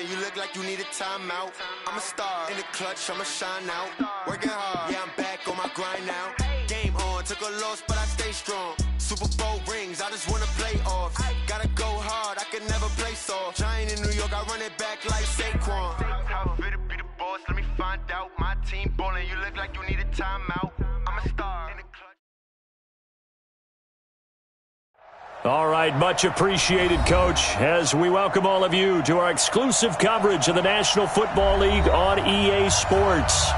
you look like you need a timeout. I'm a star in the clutch, I'ma shine out. Working hard, yeah, I'm back on my grind now. Game on, took a loss, but I stay strong. Super Bowl rings, I just wanna play off. Gotta go hard, I can never play soft. Giant in New York, I run it back like Saquon. How fit to be the boss, let me find out. My team ballin', you look like you need a timeout. I'm a star in the clutch. All right, much appreciated, Coach, as we welcome all of you to our exclusive coverage of the National Football League on EA Sports.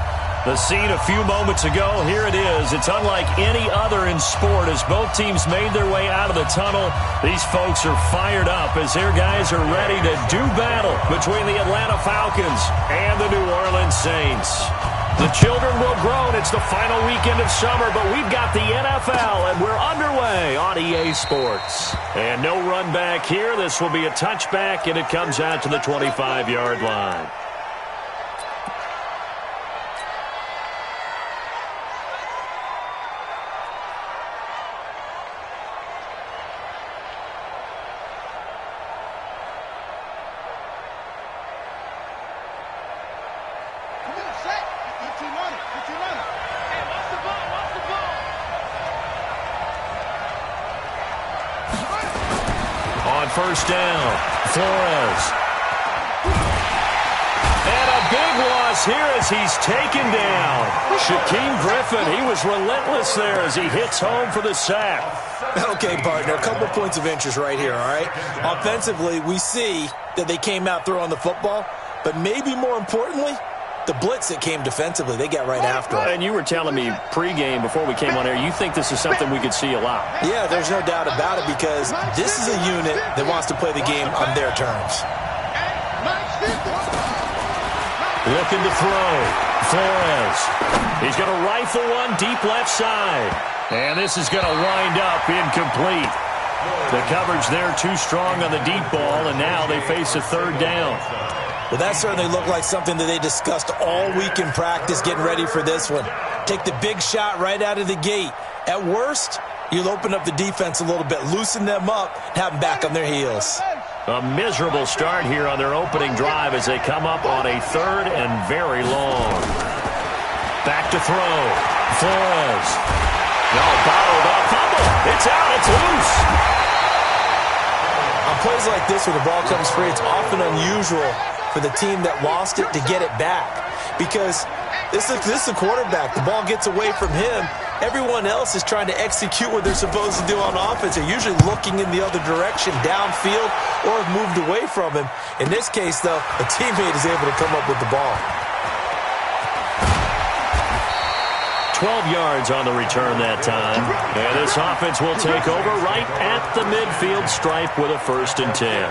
The scene a few moments ago, here it is. It's unlike any other in sport as both teams made their way out of the tunnel. These folks are fired up as their guys are ready to do battle between the Atlanta Falcons and the New Orleans Saints. The children will groan. It's the final weekend of summer, but we've got the NFL, and we're underway on EA Sports. And no run back here. This will be a touchback, and it comes out to the 25-yard line. First down, Flores. And a big loss here as he's taken down. Shaquem Griffin, he was relentless there as he hits home for the sack. Okay, partner, a couple points of interest right here, all right? Offensively, we see that they came out throwing the football, but maybe more importantly, the blitz that came defensively, they got right after it. And you were telling me pregame before we came on air, you think this is something we could see a lot. Yeah, there's no doubt about it because this is a unit that wants to play the game on their terms. Looking to throw. Flores. He's going to rifle one deep left side. And this is going to wind up incomplete. The coverage there too strong on the deep ball, and now they face a third down. Well, that certainly looked like something that they discussed all week in practice, getting ready for this one. Take the big shot right out of the gate. At worst, you'll open up the defense a little bit, loosen them up, and have them back on their heels. A miserable start here on their opening drive as they come up on a third and very long. Back to throw. Flores. No, bottled up. Fumble. It's out. It's loose. On plays like this where the ball comes free, it's often unusual for the team that lost it to get it back. Because this is the quarterback. The ball gets away from him. Everyone else is trying to execute what they're supposed to do on offense. They're usually looking in the other direction, downfield, or have moved away from him. In this case, though, a teammate is able to come up with the ball. 12 yards on the return that time. And this offense will take over right at the midfield stripe with a 1st and 10.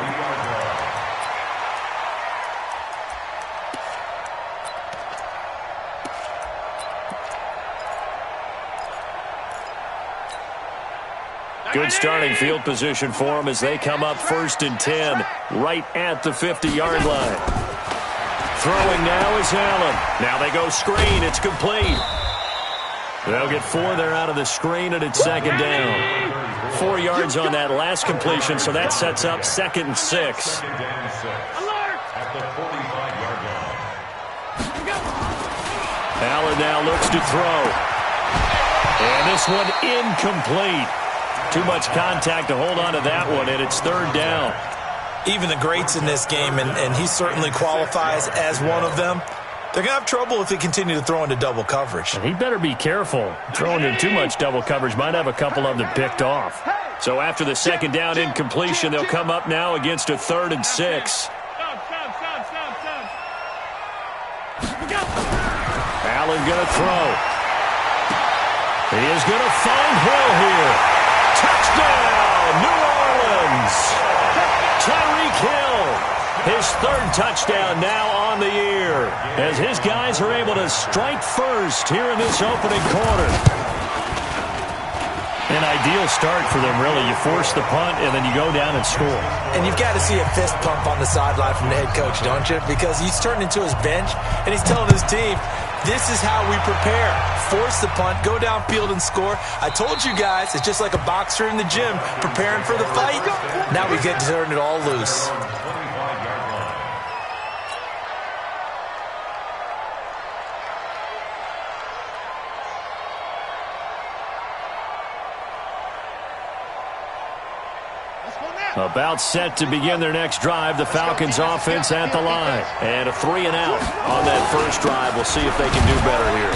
Good starting field position for them as they come up 1st and 10 right at the 50-yard line. Throwing now is Allen. Now they go screen. It's complete. They'll get 4 there out of the screen, and it's 2nd down. 4 yards on that last completion, so that sets up 2nd and 6. Allen now looks to throw. And this one incomplete. Too much contact to hold on to that one, and it's 3rd down. Even the greats in this game, and he certainly qualifies as one of them, they're going to have trouble if they continue to throw into double coverage. And he better be careful. Throwing in too much double coverage might have a couple of them picked off. So after the 2nd down incompletion, they'll come up now against a 3rd and 6. Allen going to throw. He is going to find Hill here. Touchdown, New Orleans! Tyreek Hill, his 3rd touchdown now on the year, as his guys are able to strike first here in this opening quarter. An ideal start for them, really. You force the punt, and then you go down and score. And you've got to see a fist pump on the sideline from the head coach, don't you? Because he's turned into his bench, and he's telling his team, this is how we prepare. Force the punt, go downfield and score. I told you guys, it's just like a boxer in the gym preparing for the fight. Now we get to turn it all loose. About set to begin their next drive, the Falcons offense at the line. And a 3-and-out on that first drive. We'll see if they can do better here.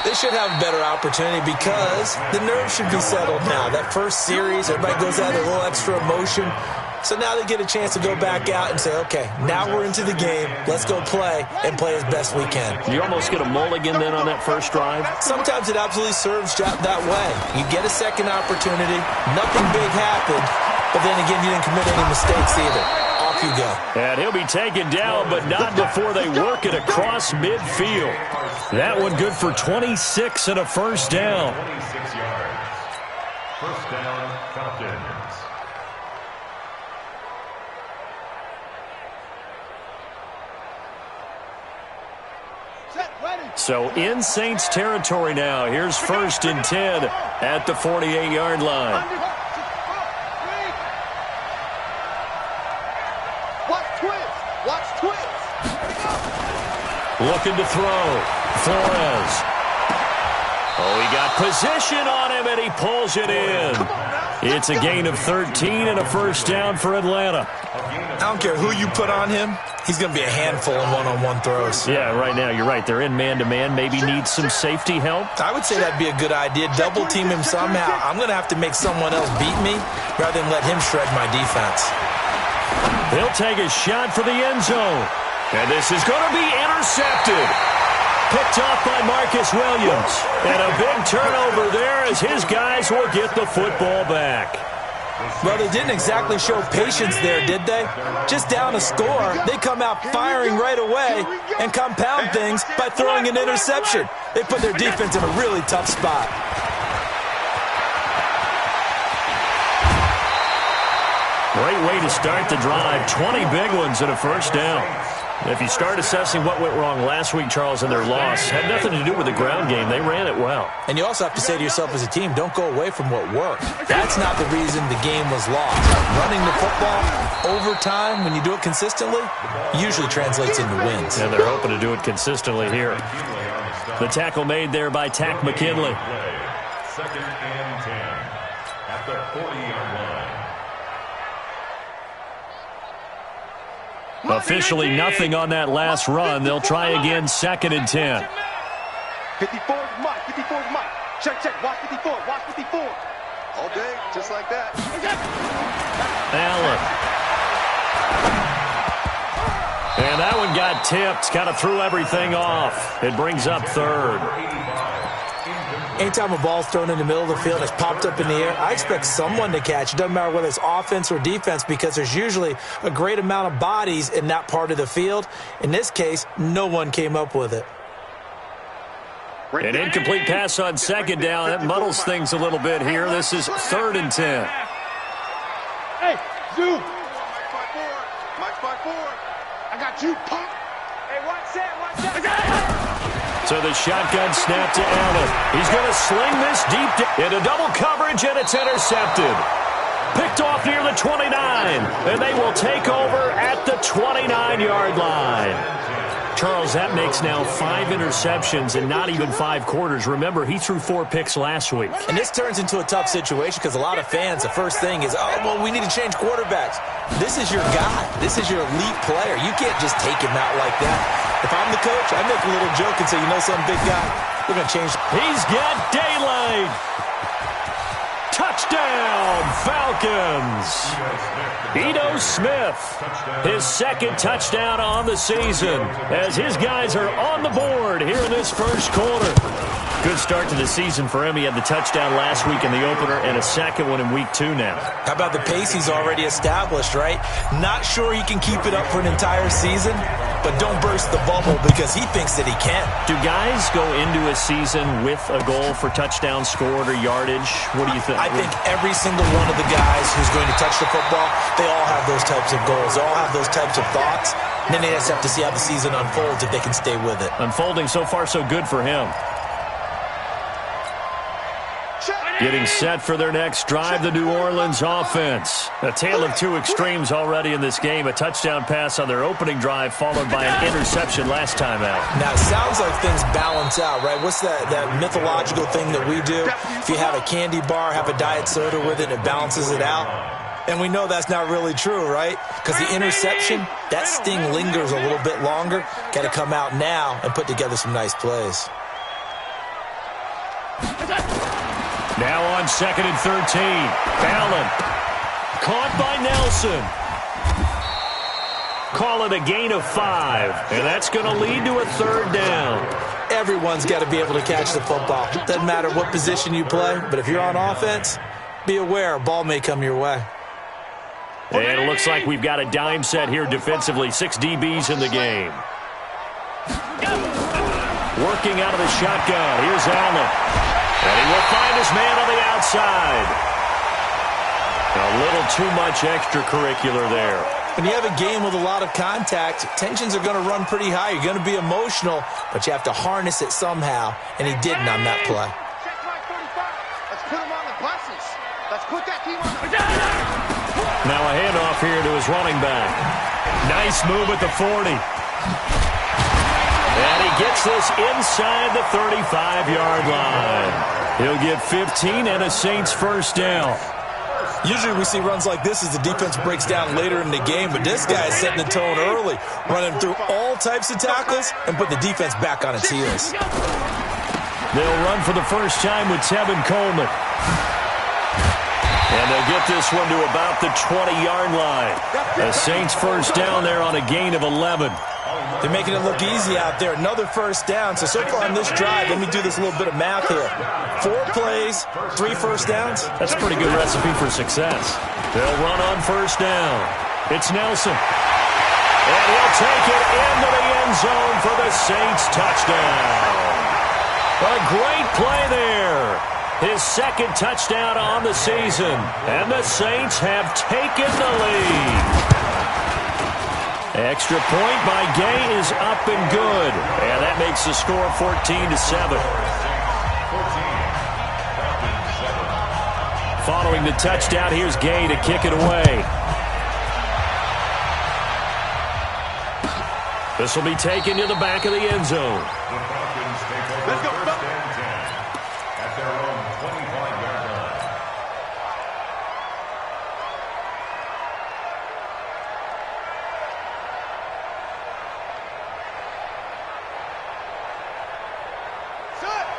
They should have a better opportunity because the nerves should be settled now. That first series, everybody goes out with a little extra emotion. So now they get a chance to go back out and say, okay, now we're into the game. Let's go play and play as best we can. You almost get a mulligan then on that first drive? Sometimes it absolutely serves that way. You get a second opportunity. Nothing big happened. But then again, you didn't commit any mistakes either. Off you go. And he'll be taken down, but not before they work it across midfield. That one good for 26 and a first down. 26 yards. First down, Falcons. So in Saints territory now. Here's 1st and 10 at the 48-yard line. Watch twins. Looking to throw. Flores. Oh, he got position on him, and he pulls it in. It's a gain of 13 and a first down for Atlanta. I don't care who you put on him. He's going to be a handful in one-on-one throws. Yeah, right now, you're right. They're in man-to-man. Maybe needs some safety help. I would say that'd be a good idea. Double-team him somehow. I'm going to have to make someone else beat me rather than let him shred my defense. He'll take a shot for the end zone. And this is going to be intercepted. Picked off by Marcus Williams. And a big turnover there as his guys will get the football back. Well, they didn't exactly show patience there, did they? Just down a score, they come out firing right away and compound things by throwing an interception. They put their defense in a really tough spot. Great way to start the drive. 20 big ones and a first down. If you start assessing what went wrong last week, Charles, in their loss, had nothing to do with the ground game. They ran it well. And you also have to say to yourself as a team, don't go away from what worked. That's not the reason the game was lost. Running the football over time, when you do it consistently, usually translates into wins. And they're hoping to do it consistently here. The tackle made there by Tack McKinley. 2nd and 10 at the 40-yard line. Officially nothing on that last run. They'll try again 2nd and 10. 54 Mike, 54 Mike. Check, watch 54, watch 54. All day, just like that. Allen. And that one got tipped, kind of threw everything off. It brings up 3rd. Anytime a ball's thrown in the middle of the field, it's popped up in the air, I expect someone to catch. It doesn't matter whether it's offense or defense because there's usually a great amount of bodies in that part of the field. In this case, no one came up with it. An incomplete pass on 2nd down. That muddles things a little bit here. This is 3rd and 10. Hey, Zoo. Mike 5-4. I got you, punk. Hey, watch that. So the shotgun snap to Allen. He's going to sling this deep into double coverage, and it's intercepted. Picked off near the 29, and they will take over at the 29-yard line. Charles, that makes now 5 interceptions in not even 5 quarters. Remember, he threw 4 picks last week. And this turns into a tough situation because a lot of fans, the first thing is, oh, well, we need to change quarterbacks. This is your guy. This is your elite player. You can't just take him out like that. If I'm the coach, I make a little joke and say, you know something, big guy, we're going to change. He's got daylight. Touchdown, Falcons. Ito Smith, his 2nd touchdown on the season as his guys are on the board here in this first quarter. Good start to the season for him. He had the touchdown last week in the opener and a 2nd one in week 2 now. How about the pace he's already established, right? Not sure he can keep it up for an entire season, but don't burst the bubble because he thinks that he can. Do guys go into a season with a goal for touchdown scored or yardage? What do you think? I think every single one of the guys who's going to touch the football, they all have those types of goals. They all have those types of thoughts. And then they just have to see how the season unfolds if they can stay with it. Unfolding so far so good for him. Getting set for their next drive, the New Orleans offense. A tale of 2 extremes already in this game. A touchdown pass on their opening drive, followed by an interception last time out. Now, it sounds like things balance out, right? What's that mythological thing that we do? If you have a candy bar, have a diet soda with it, and it balances it out. And we know that's not really true, right? Because the interception, that sting lingers a little bit longer. Got to come out now and put together some nice plays. Now on 2nd and 13. Allen. Caught by Nelson. Call it a gain of 5. And that's going to lead to a 3rd down. Everyone's got to be able to catch the football. Doesn't matter what position you play, but if you're on offense, be aware a ball may come your way. And it looks like we've got a dime set here defensively. 6 DBs in the game. Working out of the shotgun. Here's Allen. And he will find his man on the outside. A little too much extracurricular there. When you have a game with a lot of contact, tensions are going to run pretty high. You're going to be emotional, but you have to harness it somehow, and he didn't on that play. Let's put him on the buses. Let's put that team on the... Now a handoff here to his running back. Nice move at the 40. And he gets this inside the 35-yard line. He'll get 15 and a Saints first down. Usually we see runs like this as the defense breaks down later in the game, but this guy is setting the tone early, running through all types of tackles and put the defense back on its heels. They'll run for the first time with Tevin Coleman. And they'll get this one to about the 20-yard line. The Saints first down there on a gain of 11. They're making it look easy out there. Another first down. So far on this drive, let me do this little bit of math here. 4 plays, 3 first downs. That's a pretty good recipe for success. They'll run on first down. It's Nelson. And he'll take it into the end zone for the Saints touchdown. A great play there. His 2nd touchdown on the season. And the Saints have taken the lead. Extra point by Gay is up and good. And that makes the score 14-7. Following the touchdown, here's Gay to kick it away. This will be taken to the back of the end zone. Let's go. At their own 25-yard line.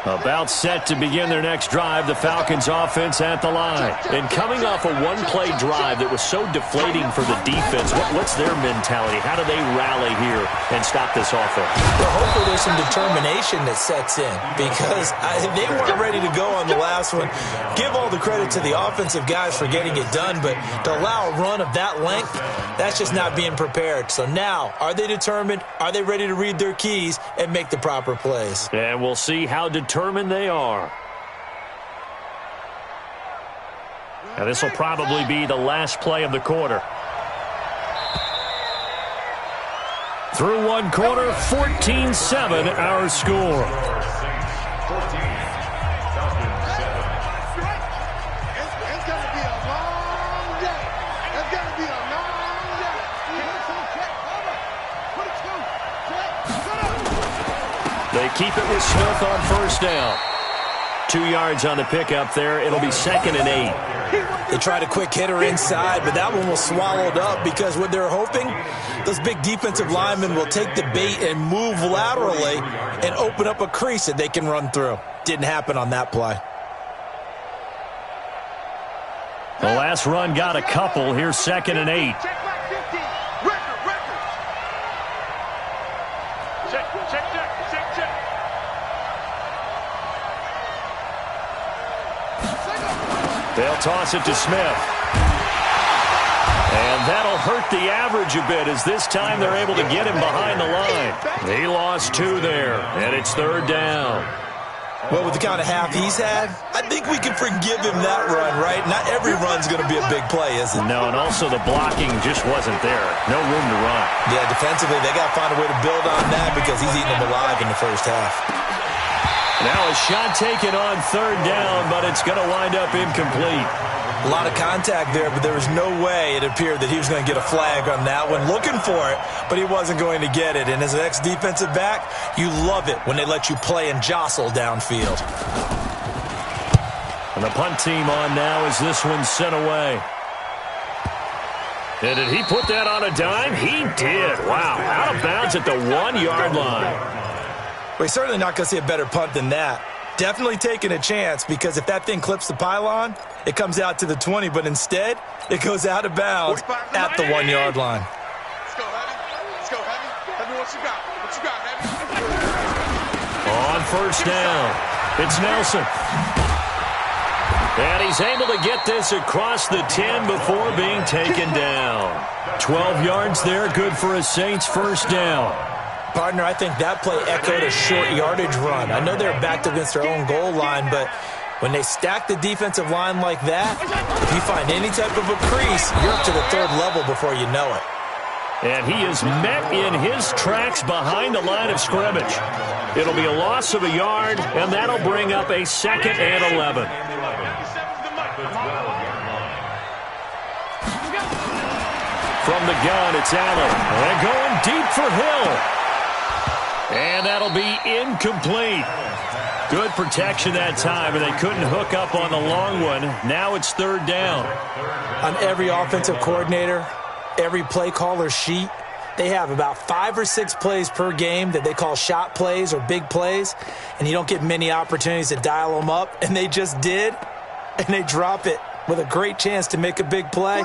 About set to begin their next drive, the Falcons offense at the line. And coming off a one-play drive that was so deflating for the defense, what's their mentality? How do they rally here and stop this offense? Well, hopefully there's some determination that sets in because they weren't ready to go on the last one. Give all the credit to the offensive guys for getting it done, but to allow a run of that length, that's just not being prepared. So now, are they determined? Are they ready to read their keys and make the proper plays? And we'll see how determined they are. Now this will probably be the last play of the quarter. Through one quarter, 14-7 our score. They keep it with Smith on first down. 2 yards on the pickup there. It'll be 2nd and 8. They tried a quick hitter inside, but that one was swallowed up because what they're hoping, those big defensive linemen will take the bait and move laterally and open up a crease that they can run through. Didn't happen on that play. The last run got a couple. Here's 2nd and 8. They'll toss it to Smith. And that'll hurt the average a bit as this time they're able to get him behind the line. He lost 2 there, and it's 3rd down. Well, with the kind of half he's had, I think we can forgive him that run, right? Not every run's going to be a big play, is it? No, and also the blocking just wasn't there. No room to run. Yeah, defensively, they got to find a way to build on that because he's eating them alive in the first half. Now a shot taken on 3rd down, but it's going to wind up incomplete. A lot of contact there, but there was no way it appeared that he was going to get a flag on that one. Looking for it, but he wasn't going to get it. And as an ex-defensive back, you love it when they let you play and jostle downfield. And the punt team on now as this one's sent away. And did he put that on a dime? He did. Wow, out of bounds at the 1-yard line. Well, he's certainly not going to see a better punt than that. Definitely taking a chance, because if that thing clips the pylon, it comes out to the 20, but instead, it goes out of bounds at the 1-yard line. Let's go, Heavy. Let's go, Heavy. Heavy, what you got? What you got, Heavy? On first down, it's Nelson. And he's able to get this across the 10 before being taken down. 12 yards there, good for a Saints first down. Partner, I think that play echoed a short yardage run. I know they're backed against their own goal line, but when they stack the defensive line like that, if you find any type of a crease, you're up to the 3rd level before you know it. And he is met in his tracks behind the line of scrimmage. It'll be a loss of a yard, and that'll bring up a 2nd and 11. From the gun, it's Allen. And going deep for Hill. And that'll be incomplete. Good protection that time, and they couldn't hook up on the long one. Now it's 3rd down. On every offensive coordinator, every play caller sheet, they have about 5 or 6 plays per game that they call shot plays or big plays, and you don't get many opportunities to dial them up, and they just did, and they drop it with a great chance to make a big play.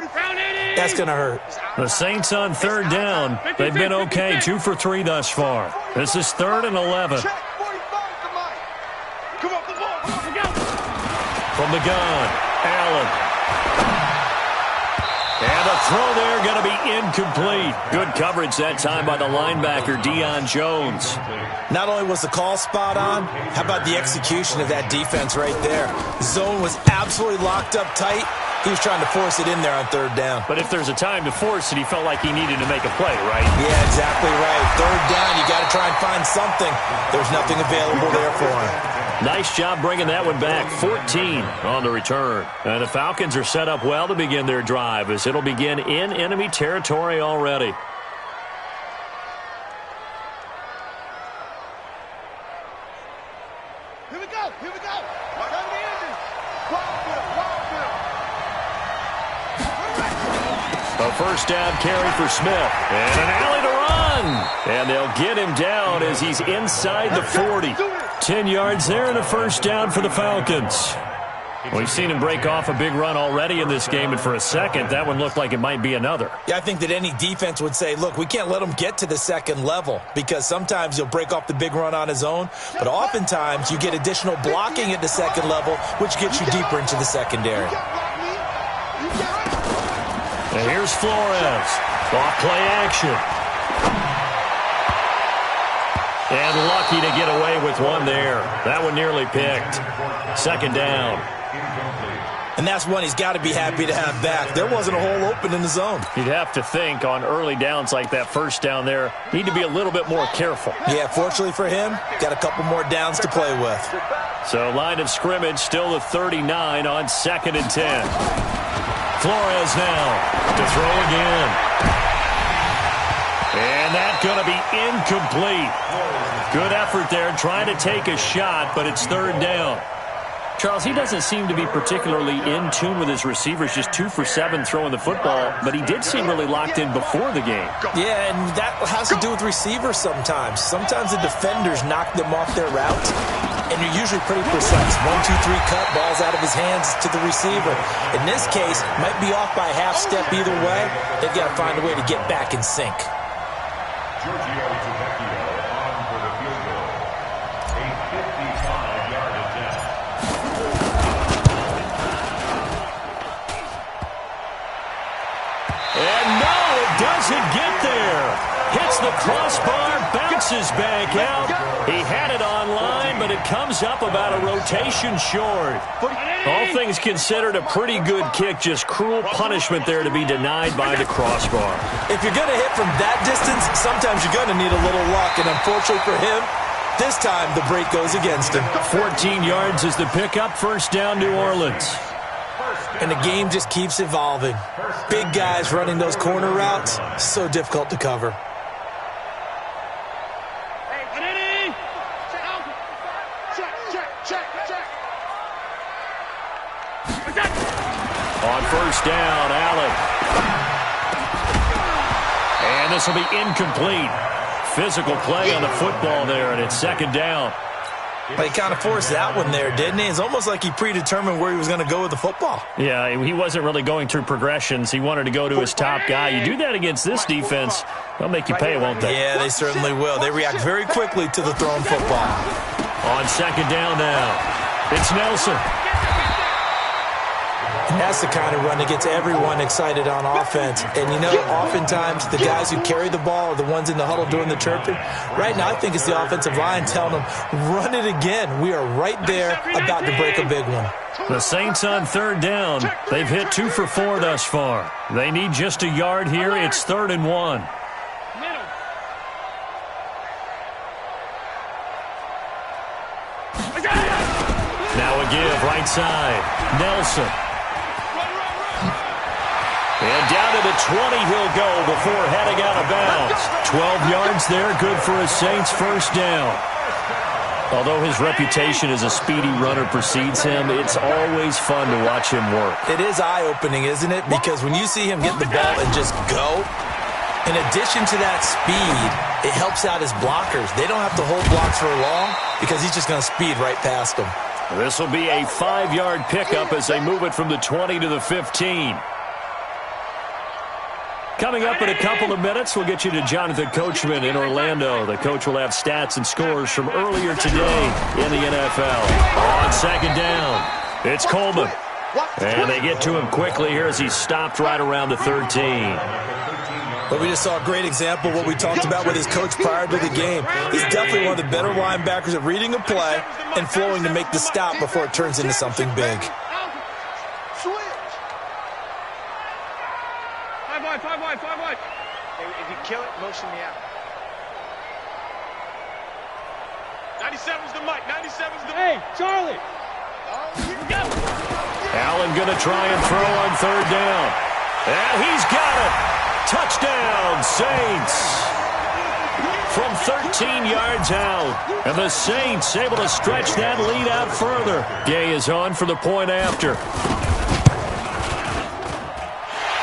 That's going to hurt. The Saints on 3rd down. They've been okay, 2 for 3 thus far. This is 3rd and 11. From the gun, Allen. And the throw there going to be incomplete. Good coverage that time by the linebacker, Deion Jones. Not only was the call spot on, how about the execution of that defense right there? The zone was absolutely locked up tight. He was trying to force it in there on 3rd down. But if there's a time to force it, he felt like he needed to make a play, right? Yeah, exactly right. 3rd down, you got to try and find something. There's nothing available there for him. Nice job bringing that one back. 14 on the return. And the Falcons are set up well to begin their drive, as it'll begin in enemy territory already. Here we go. Here we go. A first down carry for Smith. And an alley to run. And they'll get him down as he's inside the 40. 10 yards there and a first down for the Falcons. We've seen him break off a big run already in this game, and for a second, that one looked like it might be another. Yeah, I think that any defense would say, look, we can't let him get to the 2nd level, because sometimes he'll break off the big run on his own, but oftentimes you get additional blocking at the 2nd level, which gets you deeper into the secondary. And here's Flores. Off play action. And lucky to get away with one there. That one nearly picked. 2nd down. And that's one he's got to be happy to have back. There wasn't a hole open in the zone. You'd have to think on early downs like that first down there, need to be a little bit more careful. Yeah, fortunately for him, got a couple more downs to play with. So line of scrimmage still the 39 on 2nd and 10. Flores now to throw again. And that's going to be incomplete. Good effort there, trying to take a shot, but it's 3rd down. Charles, he doesn't seem to be particularly in tune with his receivers, just 2 for 7 throwing the football, but he did seem really locked in before the game. Yeah, and that has to do with receivers sometimes. Sometimes the defenders knock them off their route, and you're usually pretty precise. 1, 2, 3 cut, ball's out of his hands to the receiver. In this case, might be off by a half step either way. They've got to find a way to get back in sync. Doesn't get there. Hits the crossbar, bounces back out. He had it on line, but it comes up about a rotation short. All things considered, a pretty good kick, just cruel punishment there to be denied by the crossbar. If you're going to hit from that distance, sometimes you're going to need a little luck, and unfortunately for him, this time the break goes against him. 14 yards is the pickup, first down New Orleans. And the game just keeps evolving. Big guys running those corner routes, so difficult to cover. On first down, Allen. And this will be incomplete. Physical play on the football there, and it's second down. But he kind of forced that one there, didn't he? It's almost like he predetermined where he was going to go with the football. Yeah, he wasn't really going through progressions. He wanted to go to his top guy. You do that against this defense, they'll make you pay, won't they? Yeah, they certainly will. They react very quickly to the thrown football. On second down now, it's Nelson. And that's the kind of run that gets everyone excited on offense. And, you know, oftentimes the guys who carry the ball are the ones in the huddle doing the chirping. Right now, I think it's the offensive line telling them, run it again. We are right there about to break a big one. The Saints on third down. They've hit 2 for 4 thus far. They need just a yard here. It's 3rd and 1. Now a give, right side. Nelson. And down to the 20 he'll go before heading out of bounds. 12 yards there, good for a Saints first down. Although his reputation as a speedy runner precedes him, it's always fun to watch him work. It is eye-opening, isn't it? Because when you see him get the ball and just go, in addition to that speed, it helps out his blockers. They don't have to hold blocks for long because he's just going to speed right past them. This will be a 5-yard pickup as they move it from the 20 to the 15. Coming up in a couple of minutes, we'll get you to Jonathan Coachman in Orlando. The coach will have stats and scores from earlier today in the NFL. On second down, it's Coleman. And they get to him quickly here as he's stopped right around the 13. But we just saw a great example of what we talked about with his coach prior to the game. He's definitely one of the better linebackers at reading a play and flowing to make the stop before it turns into something big. 5 wide. If you kill it, motion me out. 97's the mic. 97's the mic. Hey, Charlie. Allen going to try and throw on third down. And he's got it. Touchdown, Saints. From 13 yards out. And the Saints able to stretch that lead out further. Gay is on for the point after.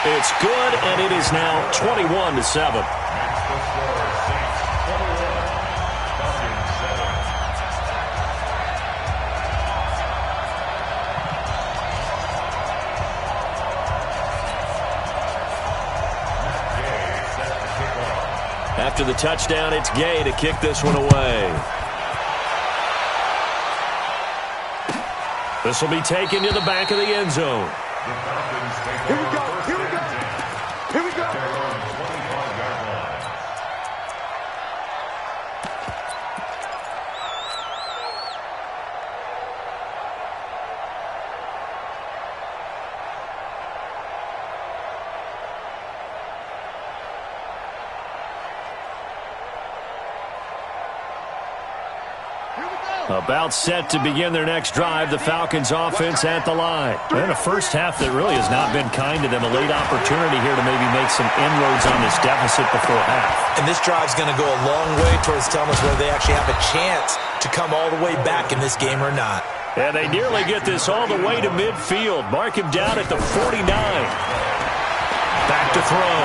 It's good, and it is now 21-7. After the touchdown, it's Gay to kick this one away. This will be taken to the back of the end zone. Here we go. About set to begin their next drive, the Falcons offense at the line. And a first half that really has not been kind to them. A late opportunity here to maybe make some inroads on this deficit before half. And this drive's going to go a long way towards telling us whether they actually have a chance to come all the way back in this game or not. And they nearly get this all the way to midfield. Mark him down at the 49. Back to throw.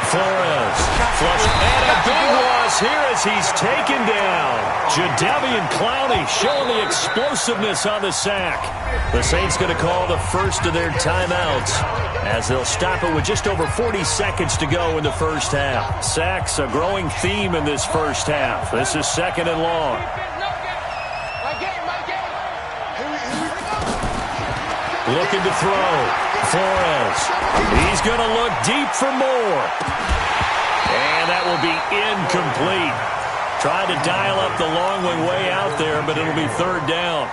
Flores. Flush. And a big loss here as he's taken down. Jadeveon Clowney showing the explosiveness on the sack. The Saints going to call the first of their timeouts as they'll stop it with just over 40 seconds to go in the first half. Sacks a growing theme in this first half. This is second and long. Looking to throw. Flores. He's going to look deep for more. And that will be incomplete. Trying to dial up the long way out there, but it'll be third down.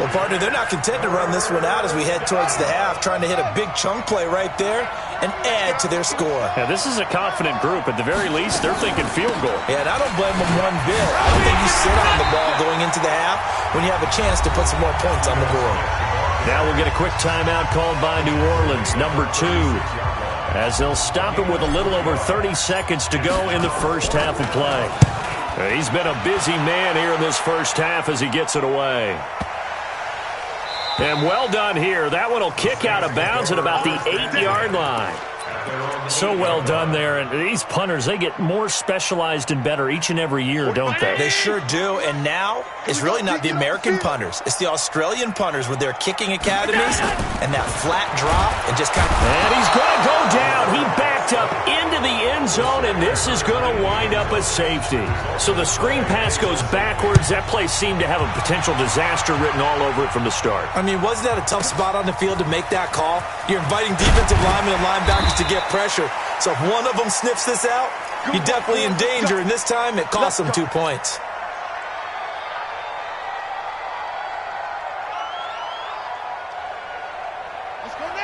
Well, partner, they're not content to run this one out as we head towards the half, trying to hit a big chunk play right there and add to their score. Yeah, this is a confident group. At the very least, they're thinking field goal. Yeah, and I don't blame them one bit. I don't think you sit on the ball going into the half when you have a chance to put some more points on the board. Now we'll get a quick timeout called by New Orleans, number 2, as they'll stop it with a little over 30 seconds to go in the first half of play. He's been a busy man here in this first half as he gets it away. And well done here. That one will kick out of bounds at about the 8-yard line. So well done there. And these punters, they get more specialized and better each and every year, don't they? They sure do. And now it's really not the American punters. It's the Australian punters with their kicking academies and that flat drop and just kind of... And he's going to go down. He backed up into the end zone, and this is going to wind up a safety. So the screen pass goes backwards. That play seemed to have a potential disaster written all over it from the start. I mean, wasn't that a tough spot on the field to make that call? You're inviting defensive linemen and linebackers to get pressure. So if one of them sniffs this out, you're definitely in danger. And this time, it cost them 2 points.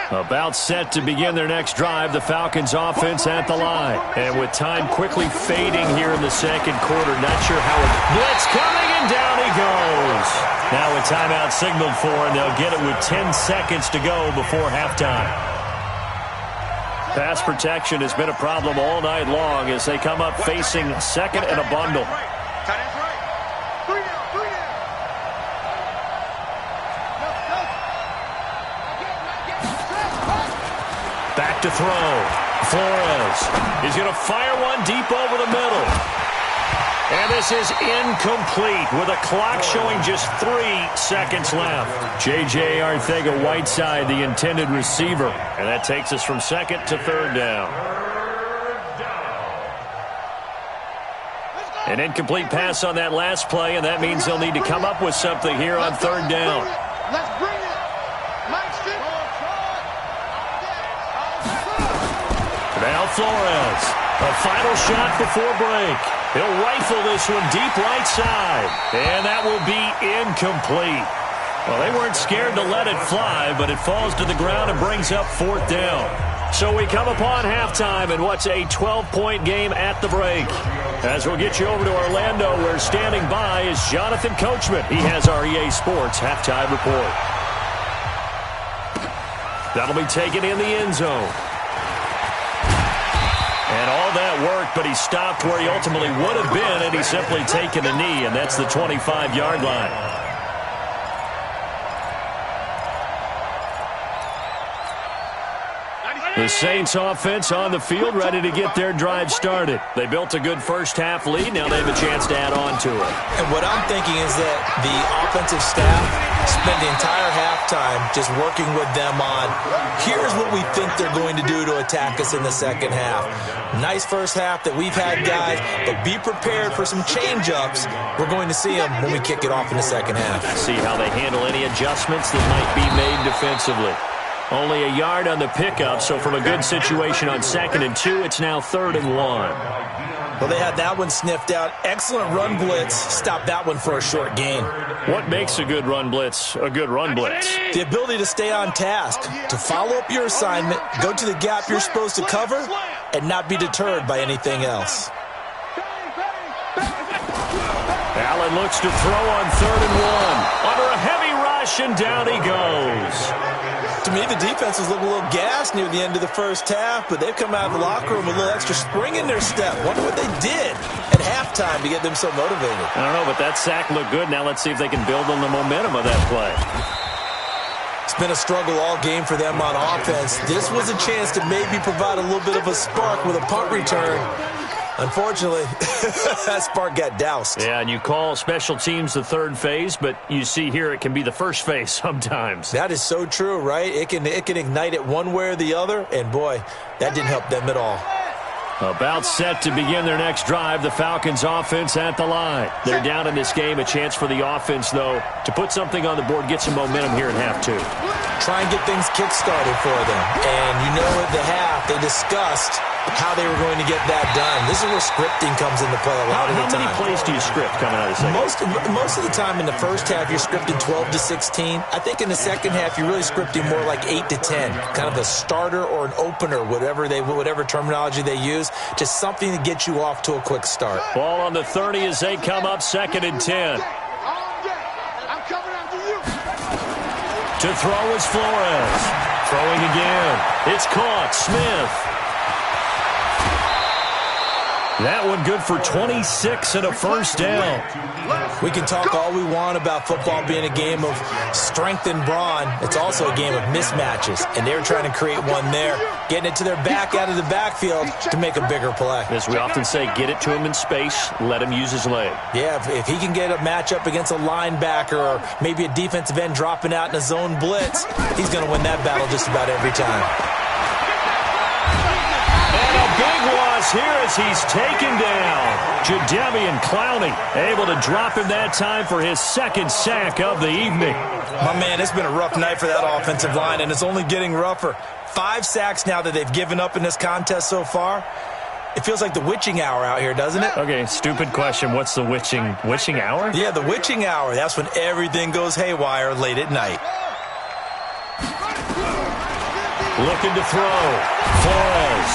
About set to begin their next drive, the Falcons offense at the line. And with time quickly fading here in the second quarter, not sure how it... Blitz coming, and down he goes. Now a timeout signaled for, and they'll get it with 10 seconds to go before halftime. Pass protection has been a problem all night long as they come up facing second and a bundle. Back to throw. Flores. He's going to fire one deep over the middle. And this is incomplete with a clock showing just 3 seconds left. J.J. Arcega-Whiteside, the intended receiver. And that takes us from second to third down. An incomplete pass on that last play, and that means they'll need to come up with something here on third down. Let's bring it. Now Flores, a final shot before break. He'll rifle this one deep right side, and that will be incomplete. Well, they weren't scared to let it fly, but it falls to the ground and brings up fourth down. So we come upon halftime in what's a 12-point game at the break. As we'll get you over to Orlando, where standing by is Jonathan Coachman. He has our EA Sports halftime report. That'll be taken in the end zone. And all that worked, but he stopped where he ultimately would have been, and he's simply taken a knee, and that's the 25-yard line. The Saints offense on the field, ready to get their drive started. They built a good first-half lead. Now they have a chance to add on to it. And what I'm thinking is that the offensive staff spent the entire halftime just working with them on, here's what we think they're going to do to attack us in the second half. Nice first half that we've had, guys, but be prepared for some change-ups. We're going to see them when we kick it off in the second half. See how they handle any adjustments that might be made defensively. Only a yard on the pickup, so from a good situation on 2nd and 2, it's now 3rd and 1. Well, they had that one sniffed out. Excellent run blitz. Stopped that one for a short gain. What makes a good run blitz a good run blitz? The ability to stay on task, to follow up your assignment, go to the gap you're supposed to cover, and not be deterred by anything else. Allen looks to throw on 3rd and 1. Under a heavy rush, and down he goes. To me, the defense was looking a little gassed near the end of the first half, but they've come out of the locker room with a little extra spring in their step. Wonder what they did at halftime to get them so motivated. I don't know, but that sack looked good. Now let's see if they can build on the momentum of that play. It's been a struggle all game for them on offense. This was a chance to maybe provide a little bit of a spark with a punt return. Unfortunately, that spark got doused. Yeah, and you call special teams the third phase, but you see here it can be the first phase sometimes. That is so true, right? It can ignite it one way or the other, and boy, that didn't help them at all. About set to begin their next drive, the Falcons offense at the line. They're down in this game. A chance for the offense, though, to put something on the board, get some momentum here in half 2. Try and get things kick-started for them. And you know at the half, they discussed how they were going to get that done. This is where scripting comes into play a lot of the time. How many plays do you script coming out of the second? Most of the time in the first half, you're scripting 12 to 16. I think in the second half, you're really scripting more like 8 to 10. Kind of a starter or an opener, whatever terminology they use. Just something to get you off to a quick start. Ball on the 30 as they come up 2nd and 10. To throw is Flores. Throwing again. It's caught. Smith. That one good for 26 and a first down. We can talk all we want about football being a game of strength and brawn. It's also a game of mismatches, and they're trying to create one there, getting it to their back out of the backfield to make a bigger play. As we often say, get it to him in space, let him use his leg. Yeah, if he can get a matchup against a linebacker or maybe a defensive end dropping out in a zone blitz, he's going to win that battle just about every time. And a big loss here as he's taken down. Jadeveon Clowney able to drop him that time for his second sack of the evening. My man, it's been a rough night for that offensive line, and it's only getting rougher. 5 sacks now that they've given up in this contest so far. It feels like the witching hour out here, doesn't it? Okay, stupid question. What's the witching hour? Yeah, the witching hour. That's when everything goes haywire late at night. Looking to throw. Flores.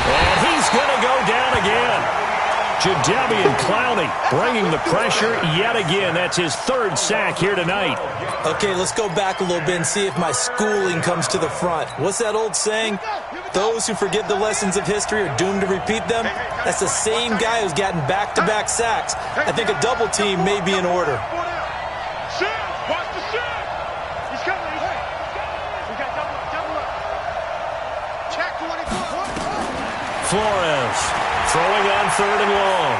And he's going to go down again. Jadeveon Clowney bringing the pressure yet again. That's his 3rd sack here tonight. Okay, let's go back a little bit and see if my schooling comes to the front. What's that old saying? Those who forget the lessons of history are doomed to repeat them. That's the same guy who's gotten back-to-back sacks. I think a double team may be in order. Flores throwing on 3rd and long.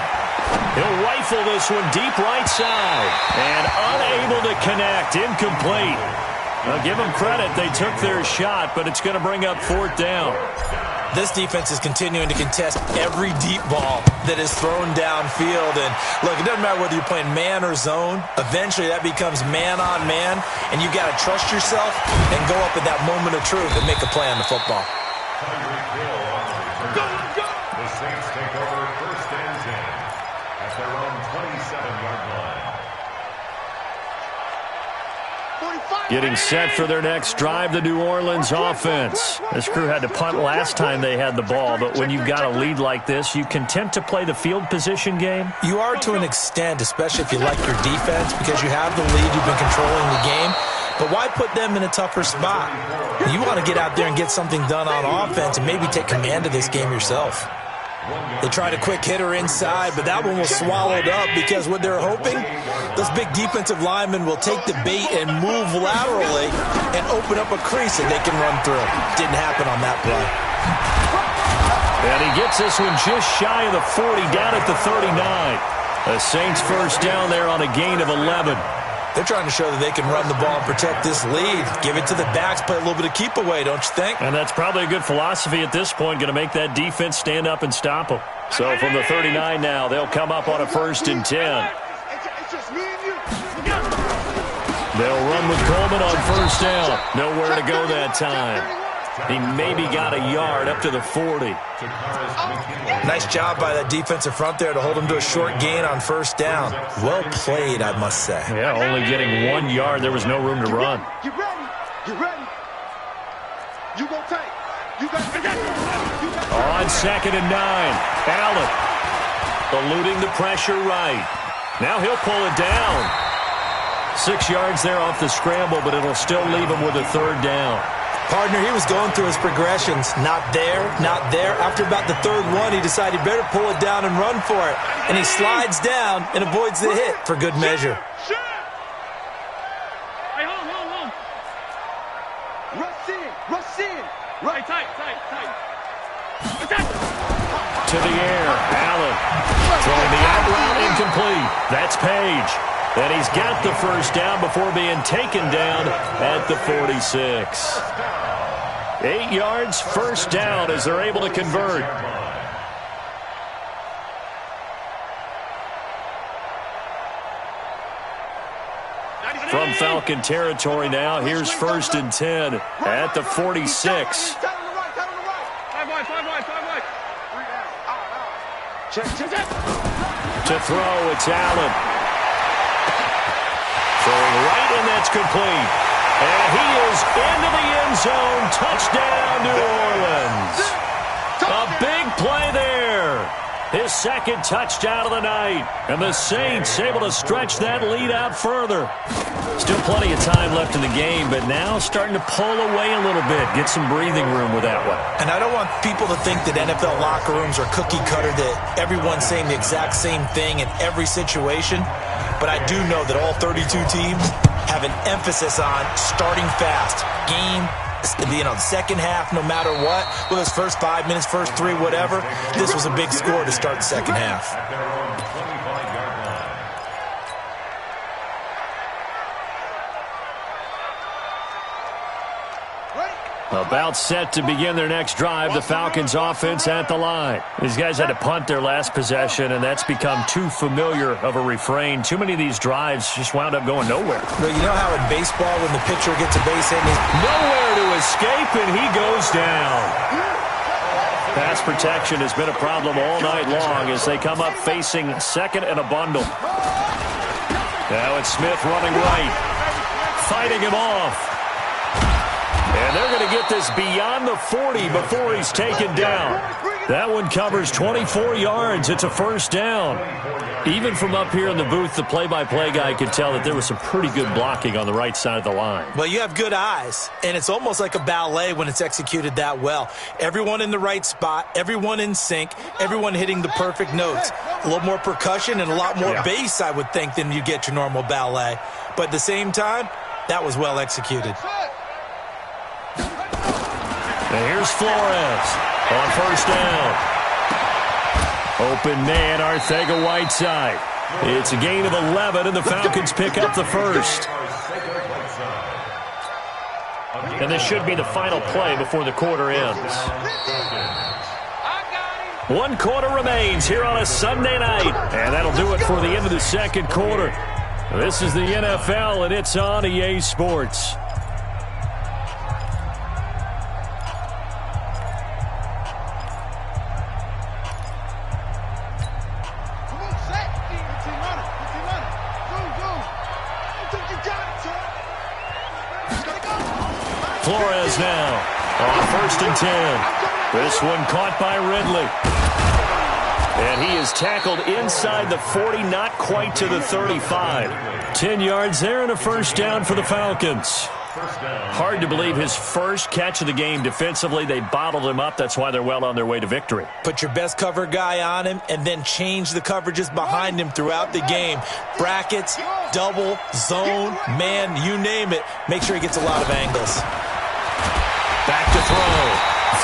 He'll rifle this one deep right side. And unable to connect. Incomplete. Now give them credit. They took their shot, but it's going to bring up 4th down. This defense is continuing to contest every deep ball that is thrown downfield. And look, it doesn't matter whether you're playing man or zone. Eventually that becomes man on man. And you got to trust yourself and go up at that moment of truth and make a play on the football. The Saints take over 1st and 10 at their own 27-yard line. Getting set for their next drive, the New Orleans offense. This crew had to punt last time they had the ball, but when you've got a lead like this, you content to play the field position game? You are to an extent, especially if you like your defense, because you have the lead, you've been controlling the game. But why put them in a tougher spot? You want to get out there and get something done on offense and maybe take command of this game yourself. They tried a quick hitter inside, but that one was swallowed up because what they're hoping, those big defensive linemen will take the bait and move laterally and open up a crease that they can run through. Didn't happen on that play. And he gets this one just shy of the 40, down at the 39. The Saints 1st down there on a gain of 11. They're trying to show that they can run the ball and protect this lead. Give it to the backs, play a little bit of keep away, don't you think? And that's probably a good philosophy at this point, going to make that defense stand up and stop them. So from the 39 now, they'll come up on a 1st and 10. They'll run with Coleman on 1st down. Nowhere to go that time. He maybe got a yard up to the 40. Nice job by that defensive front there to hold him to a short gain on 1st down. Well played, I must say. Yeah, only getting 1 yard. There was no room to run. You ready? You ready? You go take. You got On 2nd and 9. Allen eluding the pressure right. Now he'll pull it down. 6 yards there off the scramble, but it'll still leave him with a 3rd down. Partner, he was going through his progressions. Not there, not there. After about the 3rd one, he decided he better pull it down and run for it. And he slides down and avoids the hit for good measure. Hey, hold. Rush in. Right, tight. To the air, Allen throwing the out route incomplete. That's Page. And he's got the 1st down before being taken down at the 46. 8 yards, 1st down as they're able to convert. From Falcon territory now, here's 1st and 10 at the 46. Five wide. Check. To throw, it's Allen. Throwing right, and that's complete. And he is into the end zone. Touchdown, New Orleans. A big play there. His second touchdown of the night. And the Saints able to stretch that lead out further. Still plenty of time left in the game, but now starting to pull away a little bit. Get some breathing room with that one. And I don't want people to think that NFL locker rooms are cookie cutter, that everyone's saying the exact same thing in every situation. But I do know that all 32 teams have an emphasis on starting fast. Game, the second half, no matter what, whether it's first 5 minutes, first 3, whatever, this was a big score to start the second half. About set to begin their next drive, the Falcons offense at the line. These guys had to punt their last possession, and that's become too familiar of a refrain. Too many of these drives just wound up going nowhere. But you know how in baseball when the pitcher gets a base hit, nowhere to escape, and he goes down. Pass protection has been a problem all night long as they come up facing second and a bundle. Now it's Smith running right, fighting him off. And they're going to get this beyond the 40 before he's taken down. That one covers 24 yards. It's a first down. Even from up here in the booth, the play-by-play guy could tell that there was some pretty good blocking on the right side of the line. Well, you have good eyes, and it's almost like a ballet when it's executed that well. Everyone in the right spot, everyone in sync, everyone hitting the perfect notes. A little more percussion and a lot more bass, I would think, than you get your normal ballet. But at the same time, that was well executed. And here's Flores on first down. Open man, Arcega-Whiteside. It's a gain of 11, and the Falcons pick up the first. And this should be the final play before the quarter ends. 1 quarter remains here on a Sunday night. And that'll do it for the end of the second quarter. This is the NFL, and it's on EA Sports. Flores now on first and 10. This one caught by Ridley. And he is tackled inside the 40, not quite to the 35. 10 yards there and a first down for the Falcons. Hard to believe his first catch of the game defensively. They bottled him up. That's why they're well on their way to victory. Put your best cover guy on him and then change the coverages behind him throughout the game. Brackets, double, zone, man, you name it. Make sure he gets a lot of angles. Back to throw.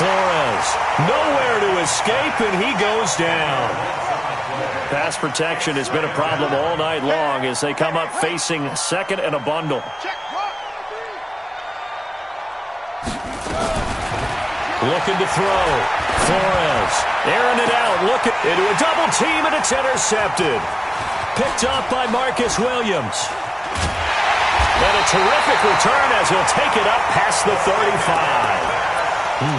Flores, nowhere to escape, and he goes down. Pass protection has been a problem all night long as they come up facing second and a bundle. Looking to throw. Flores, airing it out, looking into a double team, and it's intercepted. Picked up by Marcus Williams. And a terrific return as he'll take it up past the 35.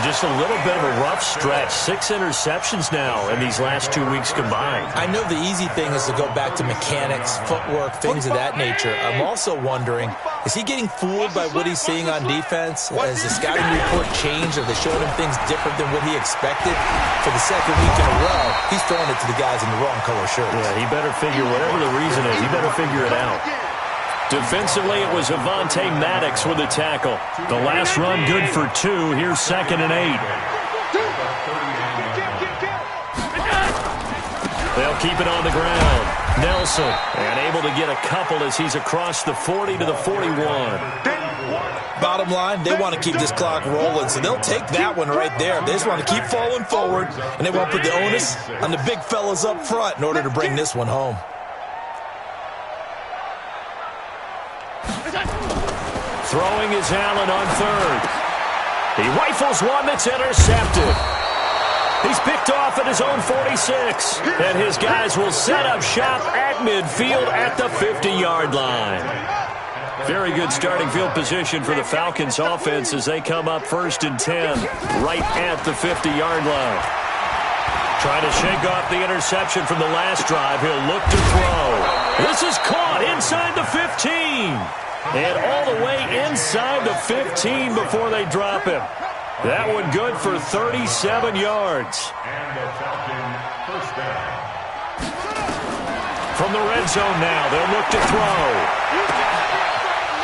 Just a little bit of a rough stretch. 6 interceptions now in these last 2 weeks combined. I know the easy thing is to go back to mechanics, footwork, things of that nature. I'm also wondering, is he getting fooled by what he's seeing on defense? Has the scouting report changed? Are they showing him things different than what he expected? For the second week in a row, he's throwing it to the guys in the wrong color shirts. Yeah, he better figure, whatever the reason is, he better figure it out. Defensively, it was Avonte Maddox with a tackle. The last run good for 2. Here's second and 8. They'll keep it on the ground. Nelson, and able to get a couple as he's across the 40 to the 41. Bottom line, they want to keep this clock rolling, so they'll take that one right there. They just want to keep falling forward, and they won't put the onus on the big fellas up front in order to bring this one home. Throwing is Allen on third. He rifles one that's intercepted. He's picked off at his own 46. And his guys will set up shop at midfield at the 50-yard line. Very good starting field position for the Falcons offense as they come up first and 10 right at the 50-yard line. Trying to shake off the interception from the last drive. He'll look to throw. This is caught inside the 15. And all the way inside the 15 before they drop him. That one good for 37 yards. And the Falcons First down. From the red zone now, they'll look to throw.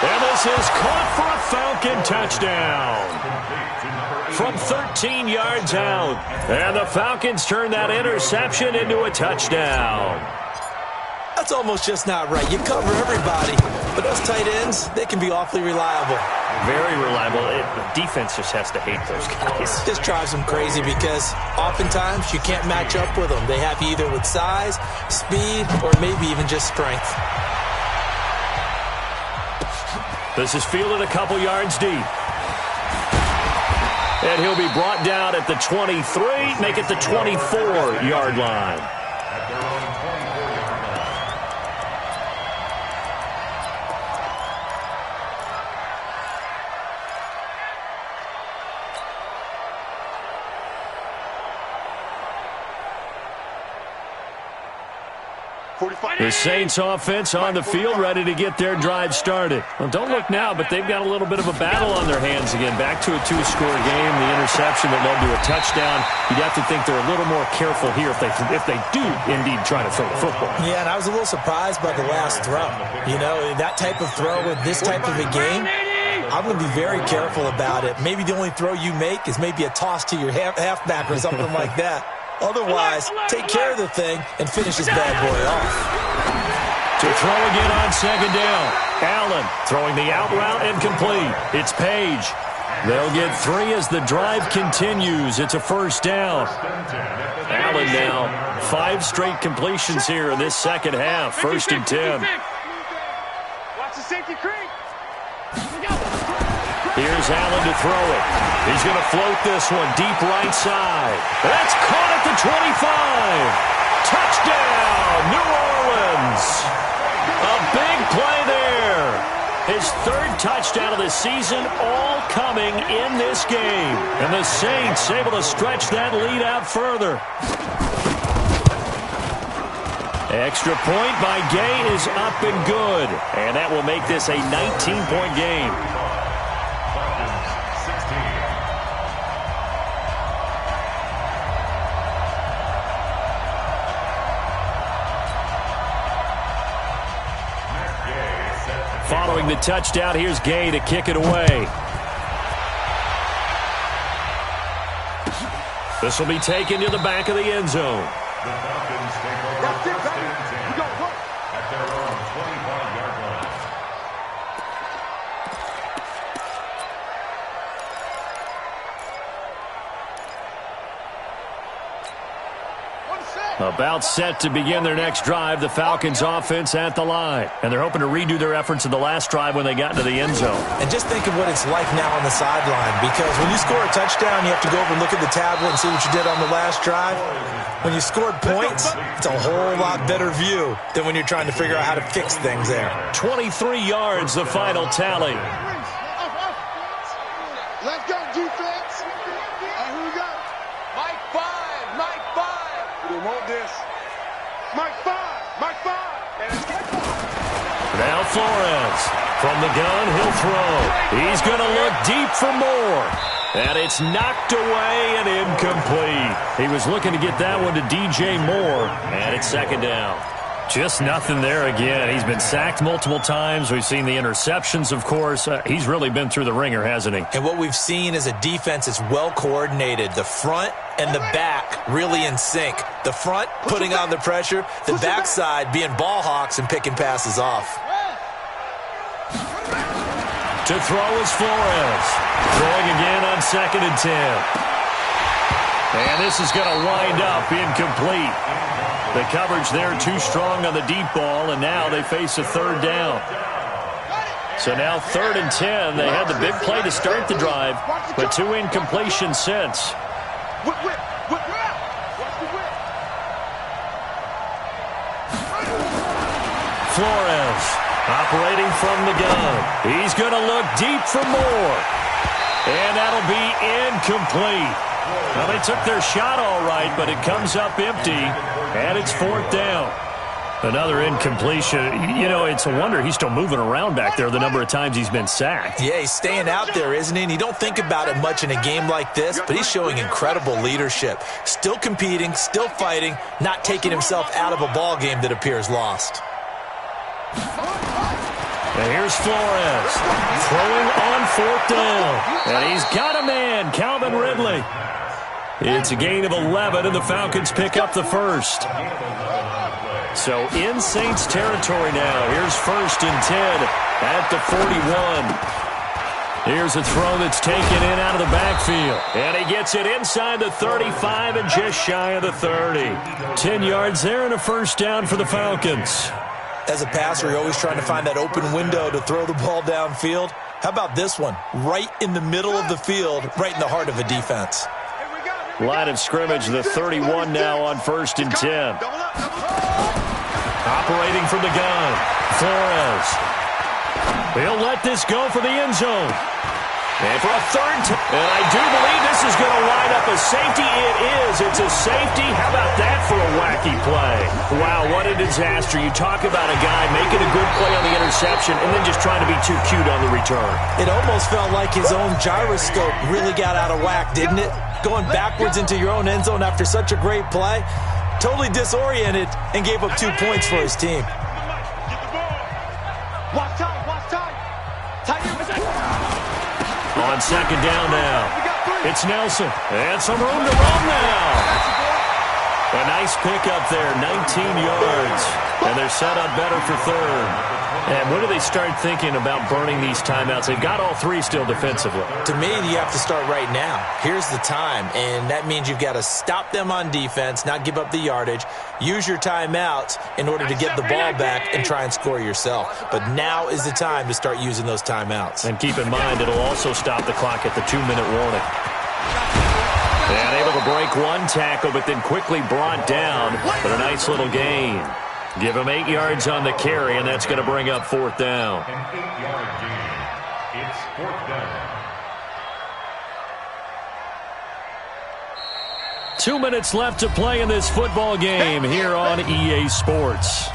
And this is caught for a Falcon touchdown. From 13 yards out. And the Falcons turn that interception into a touchdown. That's almost just not right. You cover everybody. But those tight ends, they can be awfully reliable. Very reliable. The defense just has to hate those guys. Just drives them crazy because oftentimes you can't match up with them. They have you either with size, speed, or maybe even just strength. This is fielded a couple yards deep. And he'll be brought down at the 23, make it the 24-yard line. At their own 24-yard line. The Saints offense on the field, ready to get their drive started. Well, don't look now, but they've got a little bit of a battle on their hands again. Back to a two-score game, the interception that led to a touchdown. You'd have to think they're a little more careful here if they do indeed try to throw the football. Yeah, and I was a little surprised by the last throw. You know, that type of throw with this type of a game, I'm going to be very careful about it. Maybe the only throw you make is maybe a toss to your halfback or something like that. Otherwise, take care of the thing and finish this bad boy off. To throw again on second down. Allen throwing the out route and complete. It's Page. They'll get 3 as the drive continues. It's a first down. Allen now 5 straight completions here in this second half. First and 10. Watch the safety creek. Here's Allen to throw it. He's going to float this one deep right side. That's caught at the 25. Touchdown, New Orleans. A big play there. His 3rd touchdown of the season, all coming in this game. And the Saints able to stretch that lead out further. Extra point by Gay is up and good. And that will make this a 19-point game. Following the touchdown, here's Gay to kick it away. This will be taken to the back of the end zone. The Falcons take over first and 10 at their own 25-yard line. About set to begin their next drive, the Falcons offense at the line. And they're hoping to redo their efforts in the last drive when they got into the end zone. And just think of what it's like now on the sideline, because when you score a touchdown, you have to go over and look at the tablet and see what you did on the last drive. When you scored points, it's a whole lot better view than when you're trying to figure out how to fix things there. 23 yards, the final tally. Let's go, defense. Who we got? Mike 5. Mike 5. We want this. Mike 5. Mike 5. And it's Now Flores. From the gun, he'll throw. He's going to look deep for more. And it's knocked away and incomplete. He was looking to get that one to DJ Moore. And it's second down. Just nothing there again. He's been sacked multiple times. We've seen the interceptions, of course. He's really been through the ringer, hasn't he? And what we've seen is a defense that's well coordinated. The front and the back really in sync. The front putting on the pressure. The backside being ball hawks and picking passes off. To throw is Flores. Throwing again on second and 10. And this is going to wind up incomplete. The coverage there too strong on the deep ball, and now they face a third down. So now 3rd and 10. They had the big play to start the drive, but 2 incompletions since. Flores operating from the gun. He's going to look deep for more. And that'll be incomplete. Well, they took their shot all right, but it comes up empty, and it's 4th down. Another incompletion. You know, it's a wonder he's still moving around back there the number of times he's been sacked. Yeah, he's staying out there, isn't he? And you don't think about it much in a game like this, but he's showing incredible leadership. Still competing, still fighting, not taking himself out of a ball game that appears lost. And here's Flores throwing on 4th down. And he's got a man, Calvin Ridley. It's a gain of 11, and the Falcons pick up the first. So in Saints territory now. Here's 1st and 10 at the 41. Here's a throw that's taken in out of the backfield. And he gets it inside the 35 and just shy of the 30. 10 yards there and a first down for the Falcons. As a passer, you're always trying to find that open window to throw the ball downfield. How about this one? Right in the middle of the field, right in the heart of a defense. Line of scrimmage, the 31 now on 1st and 10. Operating from the gun, Flores. He'll let this go for the end zone. And for a third time. And I do believe this is going to line up a safety. It is. It's a safety. How about that for a wacky play? Wow, what a disaster. You talk about a guy making a good play on the interception and then just trying to be too cute on the return. It almost felt like his own gyroscope really got out of whack, didn't it? Going backwards into your own end zone after such a great play. Totally disoriented and gave up 2 points for his team. Watch time, watch time. On 2nd down now. It's Nelson. And some room to run now. A nice pickup there, 19 yards. And they're set up better for 3rd. And when do they start thinking about burning these timeouts? They've got all 3 still defensively. To me, you have to start right now. Here's the time, and that means you've got to stop them on defense, not give up the yardage, use your timeouts in order to get the ball back and try and score yourself. But now is the time to start using those timeouts. And keep in mind, it'll also stop the clock at the 2-minute warning. And able to break one tackle, but then quickly brought down. But a nice little gain. Give him 8 yards on the carry, and that's going to bring up 4th down. An 8-yard gain. It's 4th down. 2 minutes left to play in this football game here on EA Sports.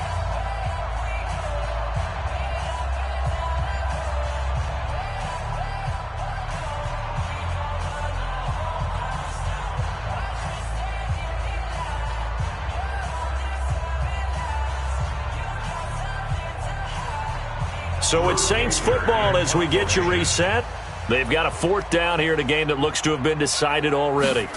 So it's Saints football as we get you reset. They've got a 4th down here in a game that looks to have been decided already.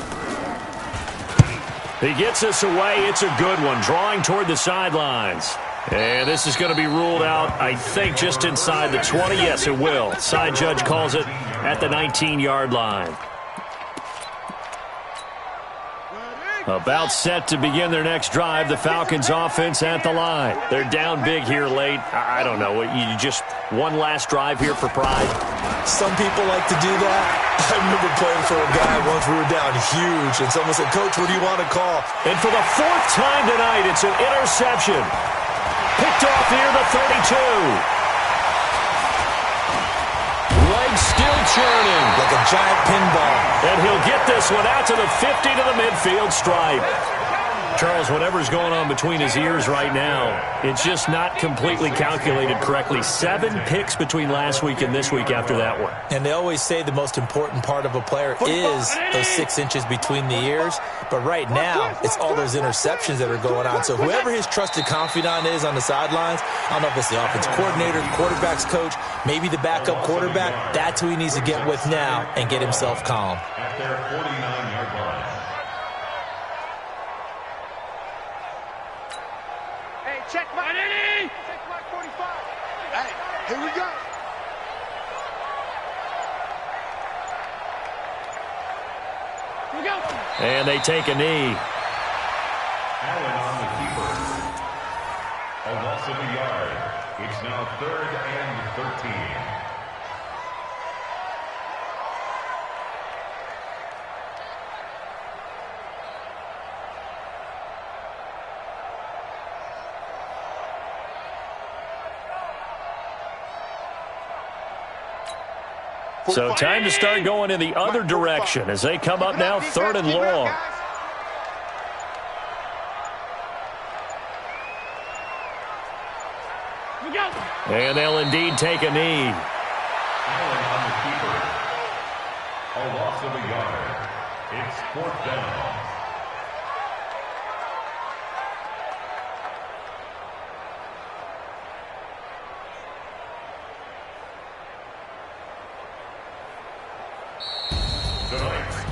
He gets us away. It's a good one, drawing toward the sidelines. And this is going to be ruled out, I think, just inside the 20. Yes, it will. Side judge calls it at the 19-yard line. About set to begin their next drive. The Falcons offense at the line. They're down big here late. I don't know. You just one last drive here for pride. Some people like to do that. I remember playing for a guy once we were down huge, and someone said, "Coach, what do you want to call?" And for the 4th time tonight, it's an interception. Picked off near the 32. Legs still churning. Like a giant pinball. And he'll get this one out to the 50 to the midfield stripe. Charles, whatever's going on between his ears right now, it's just not completely calculated correctly. 7 picks between last week and this week after that one. And they always say the most important part of a player is those 6 inches between the ears. But right now, it's all those interceptions that are going on. So whoever his trusted confidant is on the sidelines, I don't know if it's the offense coordinator, the quarterback's coach, maybe the backup quarterback, that's who he needs to get with now and get himself calm. At their 49-yard line. Check my 45. Hey, here we go. Here we go. And they take a knee. Allen on the keeper. A loss of a yard. It's now 3rd and 13. So time to start going in the other direction as they come up now 3rd and long. And they'll indeed take a knee. Allen on the keeper. A loss of a yard. It's 4th down.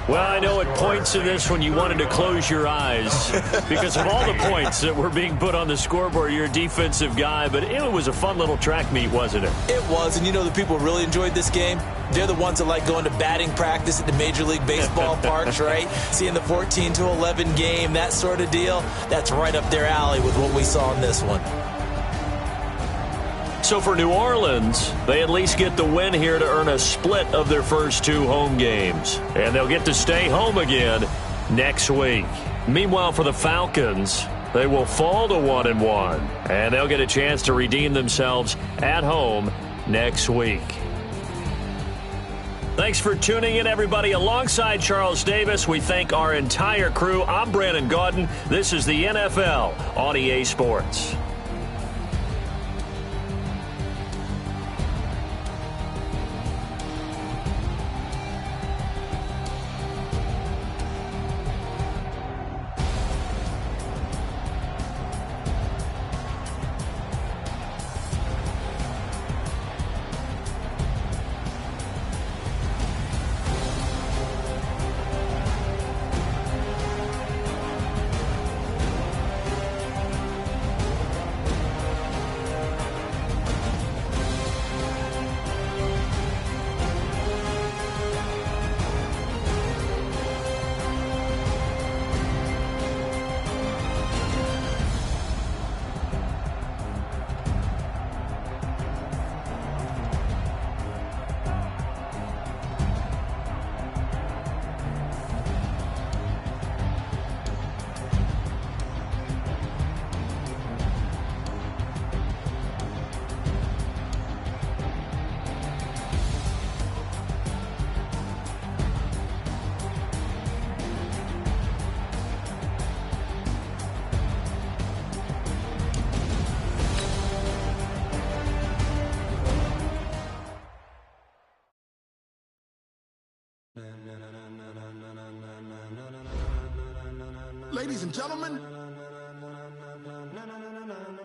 Well, I know at points in this when you wanted to close your eyes because of all the points that were being put on the scoreboard. You're a defensive guy, but it was a fun little track meet, wasn't it? It was, and you know the people who really enjoyed this game? They're the ones that like going to batting practice at the Major League Baseball parks, right? Seeing the 14-11 game, that sort of deal. That's right up their alley with what we saw in this one. So for New Orleans, they at least get the win here to earn a split of their first 2 home games. And they'll get to stay home again next week. Meanwhile, for the Falcons, they will fall to 1-1. And they'll get a chance to redeem themselves at home next week. Thanks for tuning in, everybody. Alongside Charles Davis, we thank our entire crew. I'm Brandon Gaudin. This is the NFL on EA Sports. Ladies and gentlemen,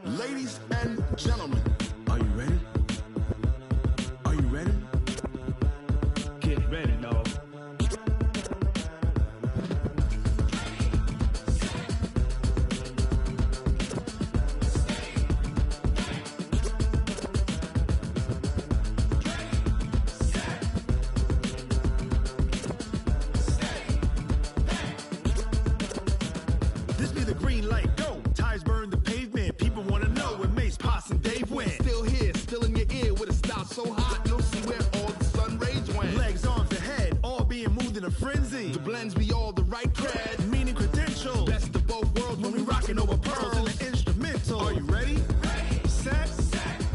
ladies and gentlemen, are you ready? Are you ready? Get ready, dog. This be the green light, go. Tires burn the pavement. People want to know where Mace, Poss, and Dave went. Still here, still in your ear with a style so hot, you'll see where all the sun rays went. Legs, arms, and head, all being moved in a frenzy. The blends be all the right cred, meaning credentials. Best of both worlds when we rocking over pearls in the instrumental. Are you ready? Ready. Set.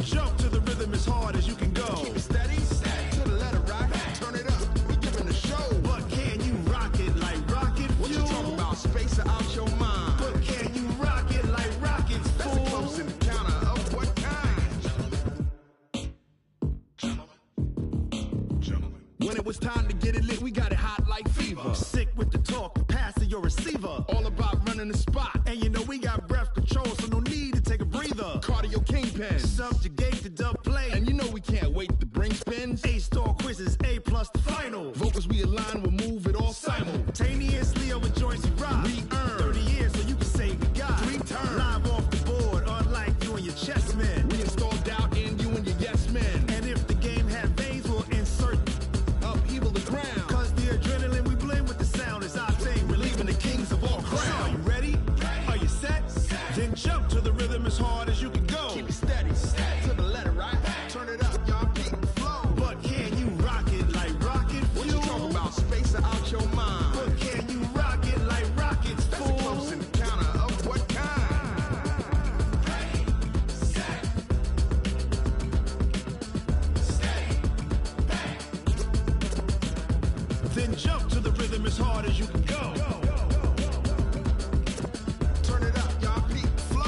Jump to the rhythm as hard as you can go. Keep it steady. To the letter rock. Turn it up. We giving a show. But can you rock it like rocket fuel? What you talking about? Space or out your mind? But can you rock it like rockets, fool? That's a close encounter of what kind? Gentlemen. When it was time to get it lit, we got it hot like fever. Sick with the talk, pass to your receiver. All about running the spot. And you know we got breath control, so no need to take a breather. Cardio kingpin, subjugate the dub play. And you know we can't wait to bring spins. A-star quizzes, A+ the final. Vocals we align, we'll move it all simultaneously over joints we rock. We earn 30 years so you can say we got 3 turns. Live off the board, unlike you and your chess men. We install doubt in you and your yes men. And if the game had veins, we'll insert upheaval the ground. Cause the adrenaline we blend with the sound is our thing, relieving the kings of all crowns. So are you ready? Are you set? Then jump to the rhythm as hard as you can go. Keep it steady, to the letter, right? Turn it up, y'all keep the flow. But can you rock it like rocket fuel? What you talking about? Space or out your mind? But can you rock it like rockets, fool? That's a close encounter of what kind? Then jump to the rhythm as hard as you can go. Turn it up, y'all keep the flow.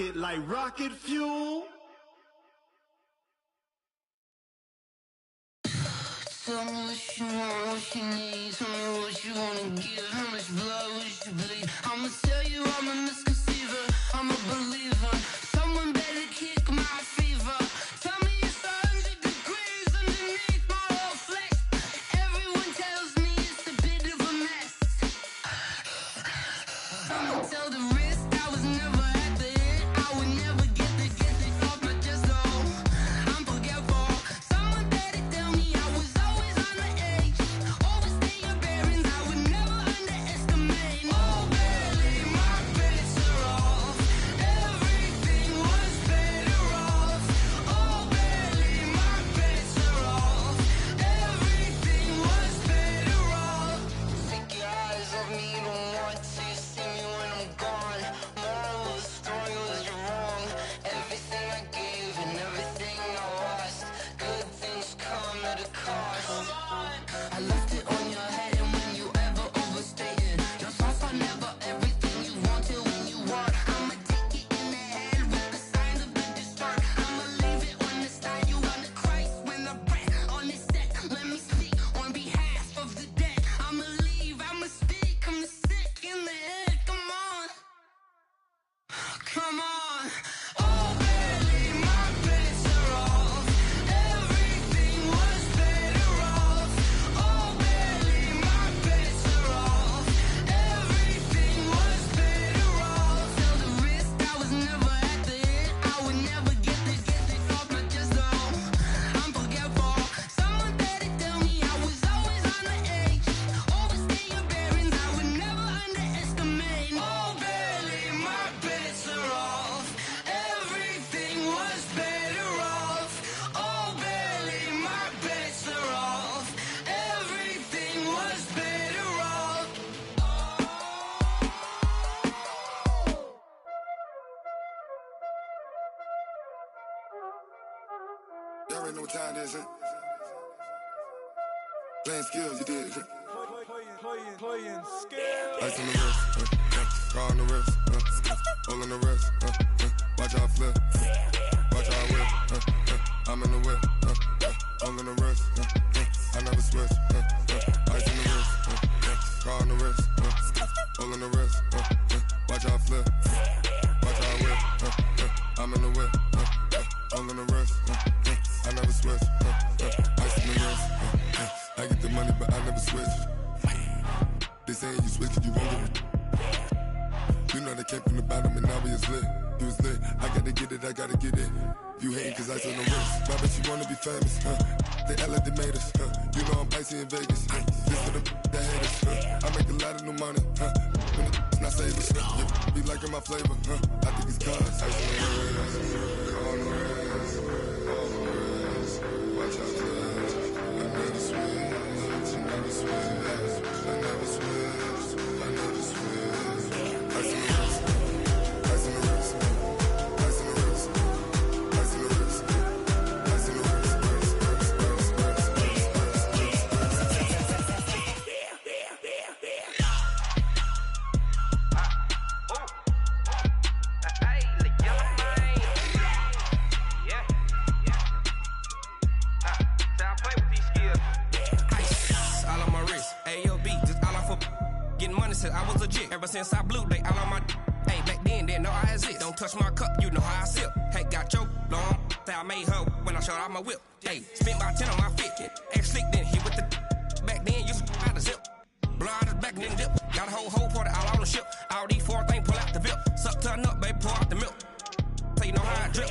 it like rocket fuel. Tell me what you want, what you need. Tell me what you wanna give. How much blood would you bleed? I'ma tell you I'm a misconceiver. I'm a believer. Someone better kick my fever. Tell me it's 100 degrees underneath my whole flesh. Everyone tells me it's a bit of a mess. I'ma tell the risk I was never at the end. I would never get this off my chest. Oh, I'm forgetful. Someone better tell me I was always on the edge. Overstay your bearings. I would never underestimate. Oh, barely my bets are off. Everything was better off. Oh, barely my bets are off. Everything was better off. Take your eyes off me, don't want to see me when I'm gone. Moral of the story was you're wrong. Everything I gave and everything I lost. Good things come at a cost. I left it on your head, and when you ever overstay it, your thoughts are never everything you wanted when you want. I'ma take it in the head with the signs of the distort. I'ma leave it on the side. You on the Christ when the breath on this set. Let me speak on behalf of the dead. I'ma leave, I'ma speak. I'm the sick in the head. Come on, come on. Oh, barely my bets are off. Everything was better off. Oh, barely my bets are off. Everything was better off. Tell the risk I was never at the end. I would never get this off my chest. Oh, I'm forgetful. Someone better tell me I was always on the edge. Overstay your bearings. I would never underestimate. Oh, barely my bets are off. Everything was better off. Oh, barely my bets are off. Everything was better off. Y'all already know what time it is, huh? Playing skills, you did. Playing skill. Ice on the wrist, car on the wrist, hole in the wrist, watch how I flip, watch how I whip, I'm in the whip, hole in the wrist, I never switch, ice on the wrist, car on the wrist, hole in the wrist, watch how I flip, watch how I whip, I'm in the whip, hole in the wrist, I never switch, ice on the wrist, I get the money but I never switch. They saying you switch it, you won't get it. You know they came from the bottom and now we is lit. You was lit, I gotta get it, I gotta get it. You hating cause ice on the wrist. I bet you wanna be famous, They Ella they made us, You know I'm icy in Vegas, This for the haters, I make a lot of new money, When it's not savers, Be liking my flavor, I think it's cause ice on the wrist, on the wrist, on the wrist. Watch out, I never switch, I never switch. I never switch, I never switch. Ice in the wrist, ice in the wrist, ice in the wrist, ice in the wrist, ice in the wrist, I was legit ever since I blew they all on my hey back then didn't know I exist. Don't touch my cup, you know how I sip. Hey, got your long I made her when I showed out my whip. Hey, spent about 10 on my fit. X slick then hit with the back then you out the zip. Blow out his back then dip. Got a whole party all on the ship. All these four things pull out the VIP. Suck turn up, baby, pour out the milk. So you know how I drip.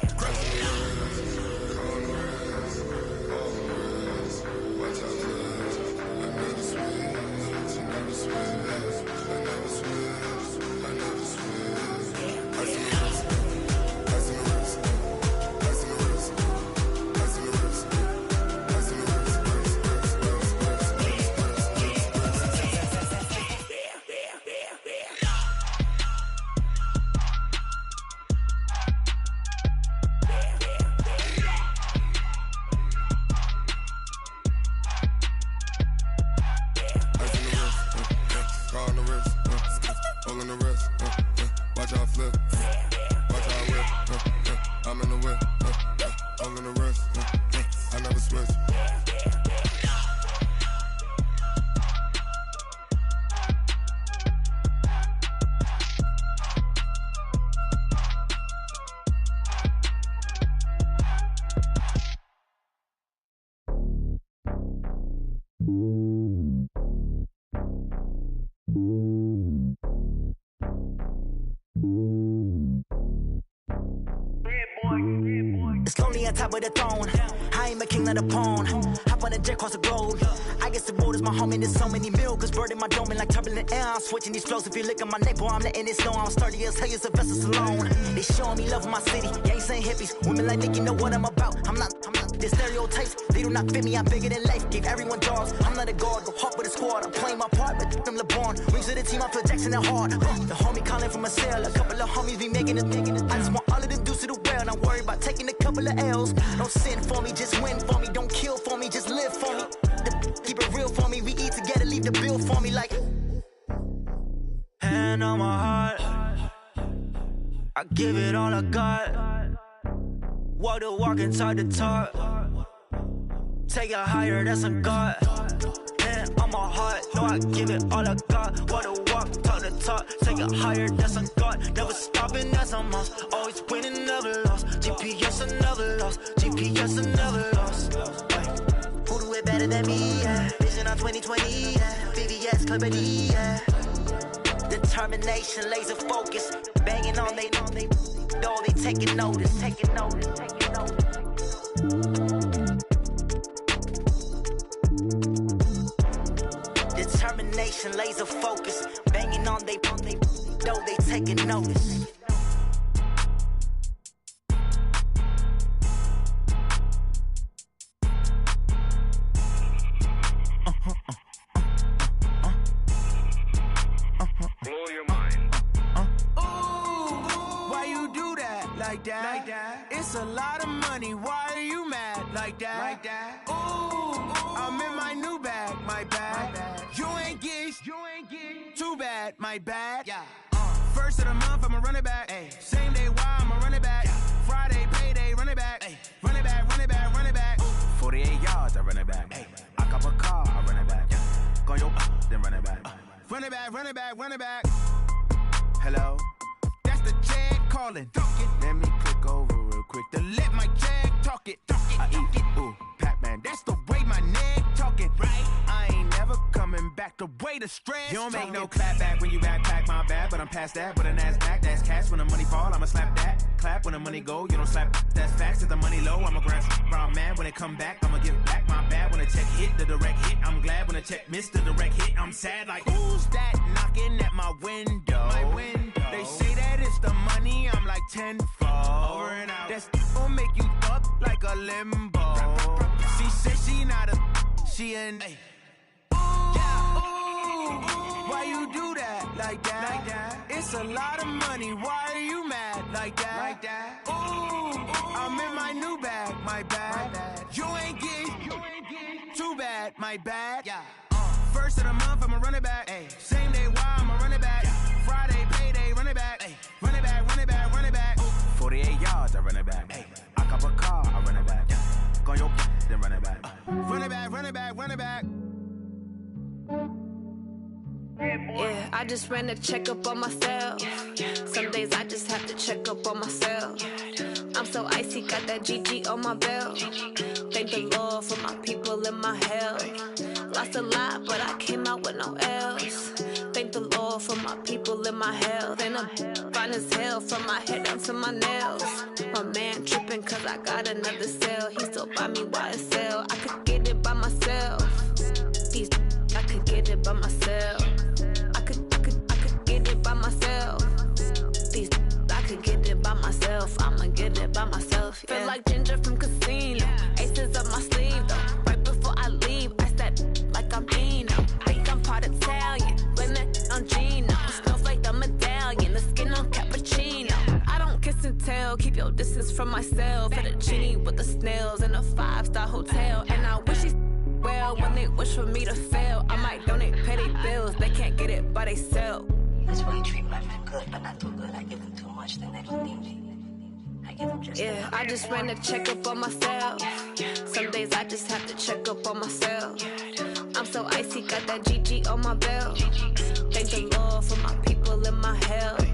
It's lonely on top of the throne. I ain't a king of the pawn. Hop on a jet across the globe. I guess the road is my home and there's so many milkers burning my dome and like turbulent air. I'm switching these flows. If you look at my neck, boy, I'm letting it snow. I'm sturdy as hell, it's a vessel alone. They showing me love in my city. Yeah, ain't saying hippies. Women like Nick, you know what I'm about. I'm not the stereotypes. They do not fit me. I'm bigger than life. Gave everyone dogs. I'm not a guard. Go hard with a squad. I'm playing my part, but them LeBron. Rings to the team. I feel Jackson and hard. The homie calling from a cell. A couple of homies be making it. I just want all of them dudes to the well. Not worry about taking a couple of L's. Don't sin for me, just win for me. Don't kill for me, just live for me. Keep it real for me. We eat together, leave the bill for me like. Hand on my heart, I give it all I got. Walk the walk and talk the talk. Take it higher, that's a God. Hand on my heart, no, I give it all I got. Walk the walk, talk the talk. Take it higher, that's a God. Never stopping, that's a must. Always winning, never lost. GPS, I never lost. GPS, I never lost. Who do it better than me? Yeah. Vision on 2020. Yeah. VVS, Clippity. Yeah. Determination, laser focus. Banging on they know they taking notice. Taking notice. Taking notice. Determination, laser focus. Banging on they know they taking notice. Blow your mind. Ooh, why you do that like that? Like that? It's a lot of money. Why are you mad like that? Like that? Ooh, I'm in my new bag, my bad. You ain't get too bad, my bad. Yeah. First of the month, I'ma run it back. Ay. Same day, why I'ma run it back. Yeah. Friday, payday, run it back. Ay. Run it back, run it back, run it back. 48 yards, I run it back. Ay. I cop a car, I run it back. Yeah. Go yo, then run it back. Run it back, run it back, run it back. Hello? That's the Jag calling. Let me click over real quick to let my Jag talk it. I eat it, ooh, Pac-Man. That's the way my neck talking. Right? I ain't never coming back the way the stress. You don't make no clap back when you backpack, my bad. But I'm past that with a NASDAQ. That's cash when the money fall, I'ma slap that. Clap when the money go, you don't slap. That's facts. If the money low, I'ma grab brown man. When it come back, I'ma give back my bad. When the check hit, the direct hit. I'm glad when the check missed the direct hit. I'm sad like, who's that knocking at my window? My window. They say that it's the money, I'm like tenfold. Over and out. That's gon' make you up like a limbo. She said she not a, she an. Ooh, yeah. Ooh, why you do that like that? Like that? It's a lot of money. Why are you mad like that? Like that? Ooh, I'm in my new bag, my bad. You ain't get too bad, my bad. Yeah. First of the month, I'ma run it back. Ay. Same day, why I'ma run it back. Yeah. Friday, payday, run it back. Ay. Run it back, run it back, run it back. 48 yards, I run it back. Ay. I cop a car, I run it back. Yeah. Go yo, then run it back. Run it back, run it back, run it back. Yeah, I just ran a checkup on myself. Some days I just have to check up on myself. I'm so icy, got that GG on my belt. Thank the Lord for my people in my health. Lost a lot, but I came out with no else. Thank the Lord for my people in my health. And I'm fine as hell from my head down to my nails. My man tripping cause I got another cell. He still buy me YSL. I could get it by myself. These I could get it by myself. I could get it by myself. These I could get it by myself. I'ma get it by myself. Yeah. Feel like Ginger from Casino. Aces up my sleeve though. Right before I leave, I said like I'm Eno. Think I'm part Italian. Blame it on Gino. Smells like the medallion. The skin on cappuccino. I don't kiss and tell. Keep your distance from myself. For the genie with the snails in a 5-star hotel. And I wish he's well when they wish for me to fail. I might donate petty bills. They can't get it by themselves. That's why you treat my men good, but not too good. I give them too much, then they don't need me. I give them just yeah, I just ran a checkup on myself. Some days I just have to check up on myself. I'm so icy, got that GG on my belt. Thank the Lord for my people in my health.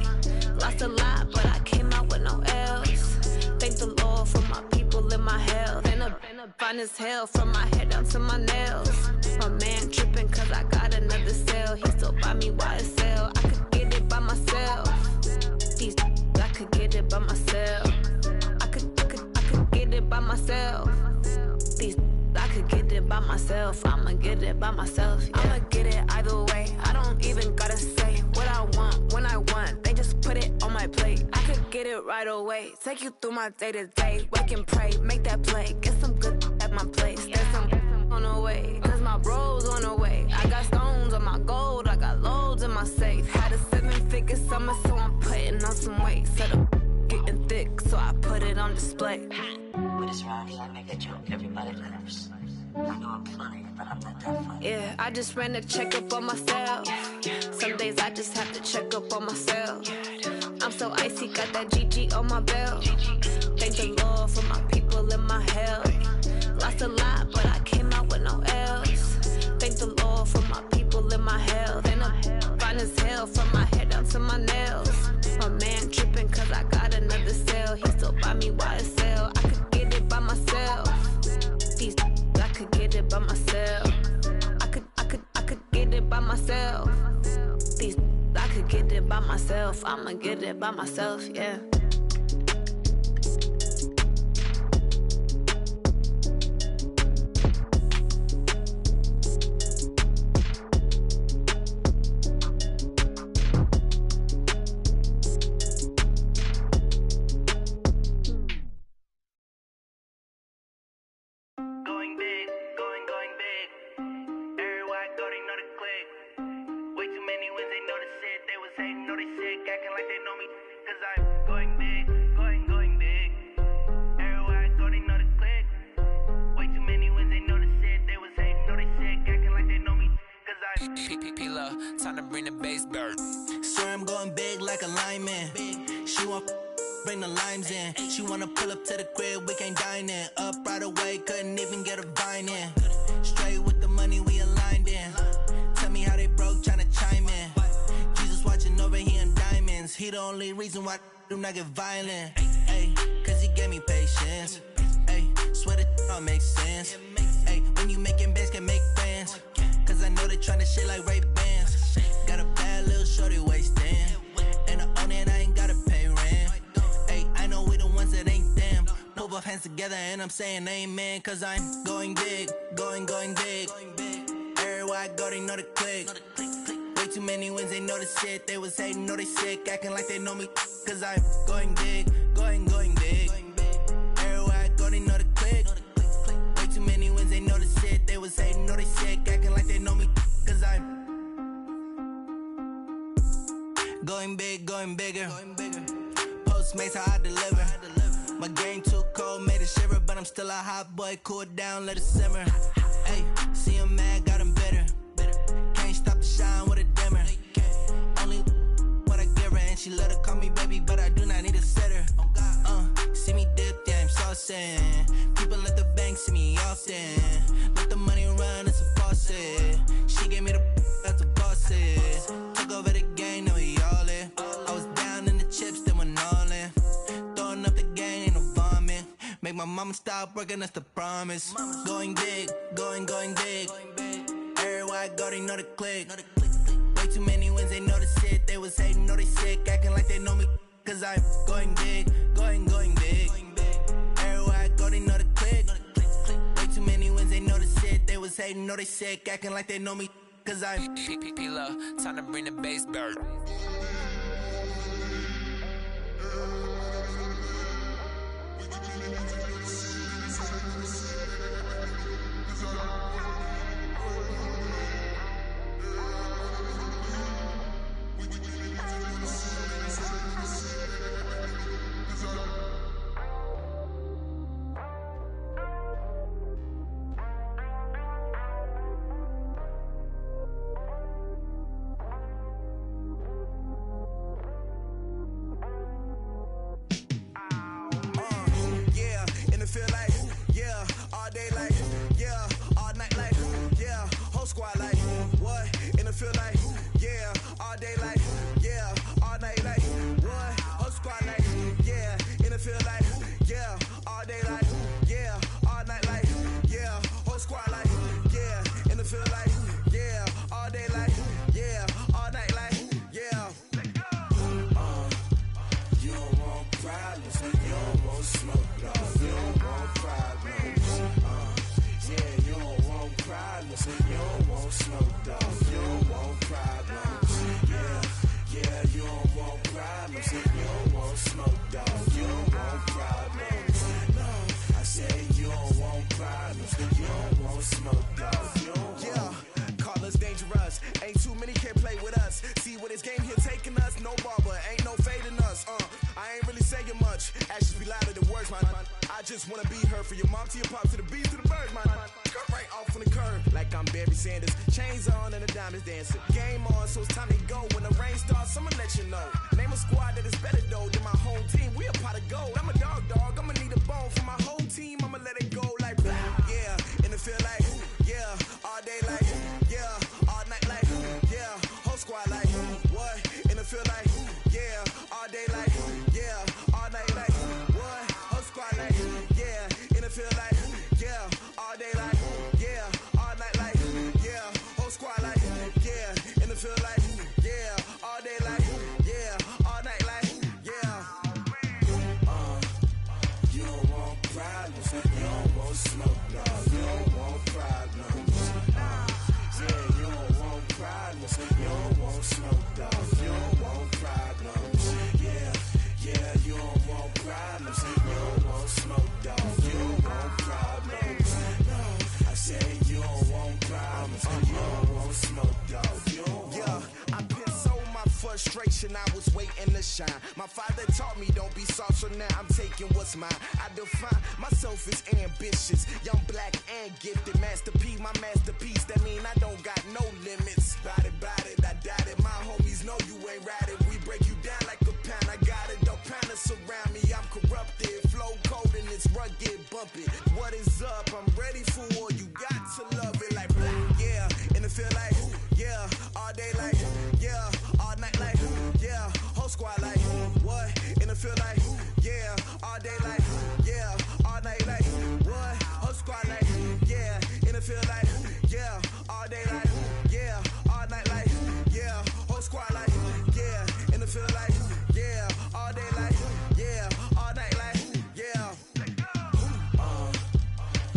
Lost a lot, but I came out with no else. Thank the Lord for my people in my health. And I'm fine as hell from my head down to my nails. My man sale. He still buy me YSL. I could get it by myself. These I could get it by myself. I could get it by myself. These I could get it by myself. I'ma get it by myself. Yeah. I'ma get it either way. I don't even gotta say what I want when I want. They just put it on my plate. I could get it right away. Take you through my day to day. Wake and pray, make that play. Get some good at my place. There's some on the way. Cause my bro's on the way. I got stones on my gold. I got loads in my safe. Had a 7-figure summer, so I'm putting on some weight. Set up getting thick, so I put it on display. With this round here, I make a joke, everybody laughs. I know I'm funny, but I'm not that funny. Yeah, I just ran a checkup on myself. Some days I just have to check up on myself. I'm so icy, got that GG on my belt. Thank the Lord for my people in my health. Lost a lot, but I came out with no L's. Thank the Lord for my people in my health. And I'm fine as hell from my head down to my nails. My man tripping cause I got another sale. He still buy me YSL. I could get it by myself. These I could get it by myself. I could get it by myself. These I could get it by myself. I'ma get it by myself, yeah. Time to bring the bass bird. Swear I'm going big like a lineman. She want bring the limes in. She wanna pull up to the crib, we can't dine in. Up right away, couldn't even get a vine in. Straight with the money we aligned in. Tell me how they broke, tryna chime in. Jesus watching over here in diamonds. He the only reason why I do not get violent. Ay, cause he gave me patience. Ay, swear that all makes sense. Ay, when you making bands, can make friends. Cause I know they tryna shit like Ray-Bans. Got a bad little shorty wasting. And I own it, I ain't gotta pay rent. Ay, I know we the ones that ain't them. Put both hands together and I'm saying amen. Cause I'm going big, going big. Everywhere I go, they know the click. Way too many wins, they know the shit. They was hating, know they sick, acting like they know me. Cause I'm going big, going big. Everywhere I go, they know the click. Way too many wins, they know the shit. They was hating, know they sick, acting like they know me. Cause I'm going big, going bigger. Postmates how I deliver. My game too cold, made it shiver. But I'm still a hot boy, cool down, let it simmer. Hey, see him mad, got him bitter. Can't stop the shine with a dimmer. Only what I give her, and she let her call me baby, but I do not need a sitter. See me dip, yeah, I'm saucing. People at the bank see me often. Let the money run, it's a faucet. She gave me the that's a faucet. Took over the game, now we all in. I was down in the chips, then went all in. Throwing up the game, ain't no vomit. Make my mama stop working, that's the promise. Going big, going big. Everywhere I go, they know the click. Way too many wins, they know the shit. They was hating, know they sick, acting like they know me. Cause I'm going big, going big. Everywhere I go, they know the click. Way too many wins, they know the shit. They was hating, know they sick, acting like they know me. Cause I'm P-P-P-Love, time to bring the bass bird. words, man. I just wanna be her from your mom to your pop to the beat to the birds, man. Cut right off on the curve, like I'm Barry Sanders. Chains on and the diamonds dancing. Game on, so it's time to go. When the rain starts, I'ma let you know. Name a squad that is better though than my home team. We a pot of gold. I'm a dog. I'ma need a bone for my whole team. I'ma let it go like yeah. And it feel like yeah. All day like yeah. All night like yeah. Whole squad like what? And it feel like yeah. All day like yeah. All night like what? Whole squad like yeah. And it feel like yeah. All day like yeah. All night like yeah. Whole squad like yeah. And it feel like yeah. All day like yeah. All night like yeah. You don't want problems. You don't want smoke, no. You don't want problems. Yeah, you don't want problems. You don't want smoke, dog. You don't want problems. Yeah, you don't want problems. You don't want smoke, dog. You don't want problems. No, I said you don't want problems. You don't want smoke, dog. You don't want. Yeah, I've been so my frustration, I was waiting to shine. My father taught me don't be soft, so now I'm taking what's mine. I define myself as ambitious, young, black, and gifted. Master P, my masterpiece. That mean I don't got no limits. Bout it, I doubt it. My homies know you ain't ride it. We break you down like a pound. I got it, don't panic surround me. I'm corrupted, flow cold and it's rugged, bumpy. What is up? I'm ready for war. You got to love it like yeah, and it feel like yeah, all day like yeah, all night like yeah, whole squad like what? And it feel like yeah, all day like yeah, all night like what? Whole squad like yeah, and it feel like yeah, all day like yeah, all night like yeah, whole squad like yeah, and it feel like yeah, all day like yeah, all night like yeah.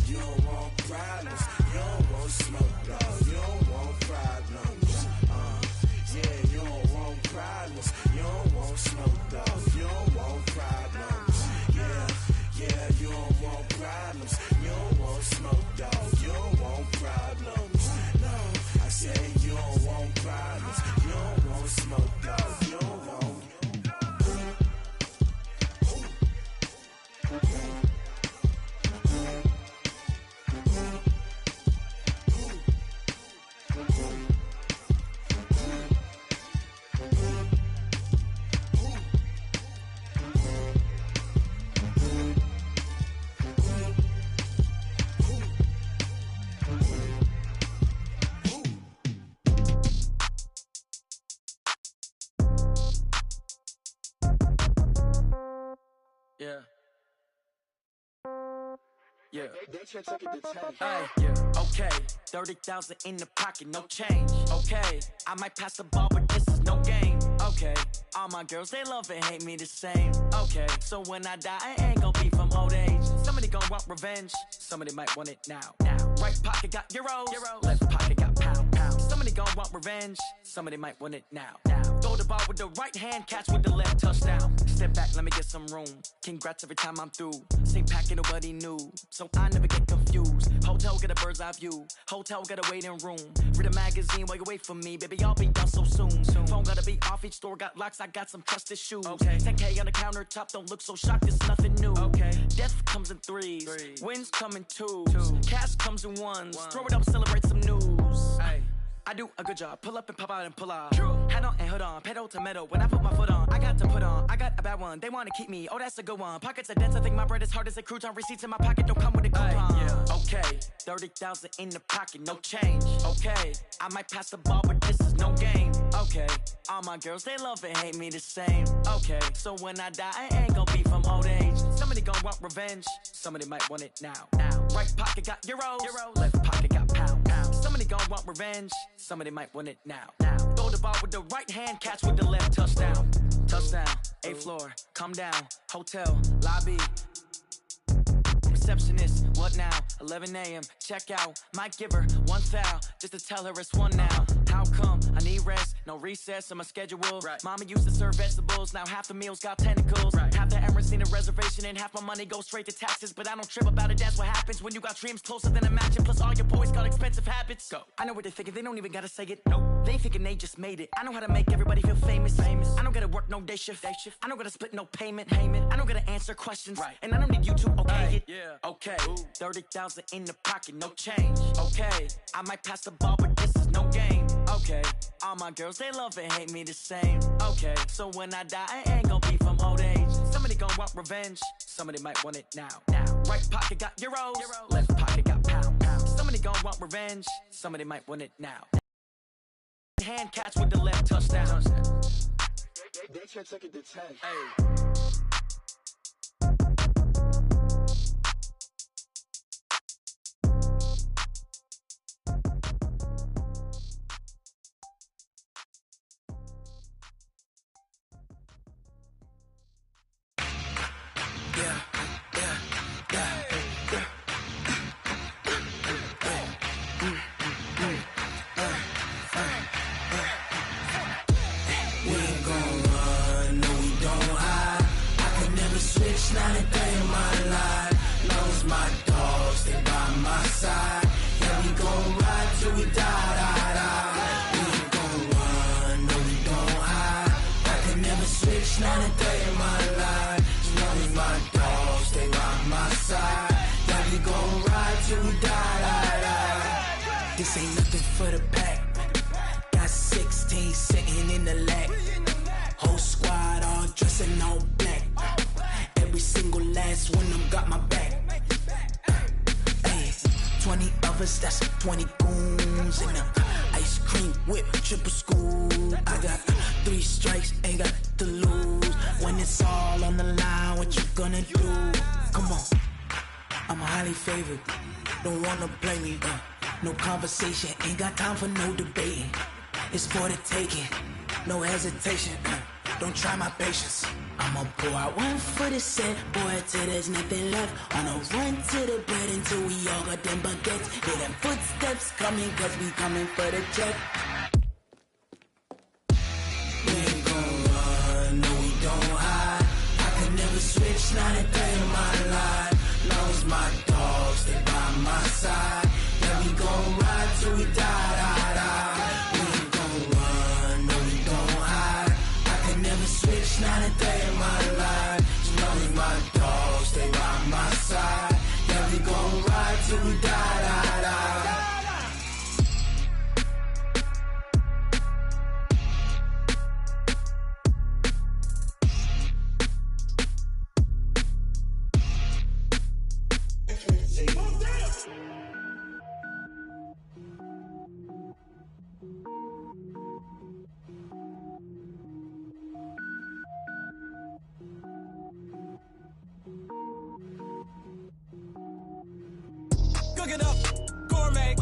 You don't want problems, you don't want smoke, no. You don't want problems. Yeah, you don't want problems, you don't want smoke, dog. You don't want problems. Yeah, you don't want problems, you don't want smoke, dog. You don't want problems. No, I said you don't want problems, you don't want smoke, dog. You don't want. Yeah. Hey, yeah. Okay. 30,000 in the pocket, no change. Okay. I might pass the ball, but this is no game. Okay. All my girls, they love and hate me the same. Okay. So when I die, I ain't gonna be from old age. Somebody gon' want revenge. Somebody might want it now. Right pocket got euros. Left pocket got pound. Somebody gon' want revenge. Somebody might want it now. Throw the ball with the right hand, catch with the left, touchdown. Step back, let me get some room. Congrats every time I'm through. Same packet, nobody knew, so I never get confused. Hotel get a bird's eye view. Hotel get a waiting room. Read a magazine while you wait for me, baby. I'll be done so soon. Phone gotta be off. Each store got locks. I got some trusted shoes. Okay. 10K on the countertop. Don't look so shocked. It's nothing new. Okay. Death comes in threes. Wins come in twos. Cash comes in ones. Throw it up, celebrate some news. Hey. I do a good job. Pull up and pop out and pull out. Head on and hood on. Pedal to metal. When I put my foot on, I got to put on. I got a bad one. They want to keep me. Oh, that's a good one. Pockets are dense. I think my bread is hard as a crouton. Receipts in my pocket don't come with a coupon. Okay. 30,000 in the pocket. No change. Okay. I might pass the ball, but this is no game. Okay. All my girls, they love and hate me the same. Okay. So when I die, I ain't gonna be from old age. Somebody gon' want revenge. Somebody might want it now. Right pocket got euros. Left pocket got pound. Somebody gon' want revenge. Somebody might want it now. Throw the ball with the right hand, catch with the left, touchdown. Touchdown, 8th floor, come down, hotel, lobby. Receptionist, what now? 11 a.m., check out. Might give her one foul, just to tell her it's one now. How come? I need rest, no recess in my schedule. Right. Mama used to serve vegetables, now half the meals got tentacles. Right. Half the Emirates need a reservation and half my money goes straight to taxes. But I don't trip about it, that's what happens when you got dreams closer than a match. And plus all your boys got expensive habits. Go. I know what they're thinking, they don't even gotta say it. Nope. They thinking they just made it. I know how to make everybody feel famous. I don't gotta work no day shift. I don't gotta split no payment. I don't gotta answer questions. Right. And I don't need you to okay it. Yeah. Okay. 30,000 in the pocket, no change. Okay. I might pass the ball, but this is no game. Okay. All my girls, they love and hate me the same. Okay. So when I die, I ain't gonna be from old age. Somebody gon' want revenge. Somebody might want it now. Right pocket got euros. Left pocket got pounds. Somebody gon' want revenge. Somebody might want it now. Hand catch with the left touchdown. They can't take it to 10. Hey. This ain't nothing for the pack. Got 16 sitting in the lag. Whole squad all dressing all black. Every single last one of them got my back. Hey, 20 of us, that's 20 goons in the ice cream whip, triple school. I got 3 strikes, ain't got to lose. When it's all on the line, what you gonna do? Come on, I'm highly favored. Don't wanna play me, no conversation, ain't got time for no debating. It's for the taking, no hesitation. Don't try my patience. I'ma pour out one for the set, boy, till there's nothing left. On a run to the bread until we all got them baguettes. Hear them footsteps coming, cause we coming for the check. We ain't gon' run, no we don't hide. I could never switch, not a day in my life. Long as my dogs, they by my side. Yeah, we gon' ride till we die. We ain't gon' run, no we don't hide. I could never switch, not a day in my life. As long as my dogs, they by my side. Yeah, we gon' ride till we die. Cook it up, gourmet.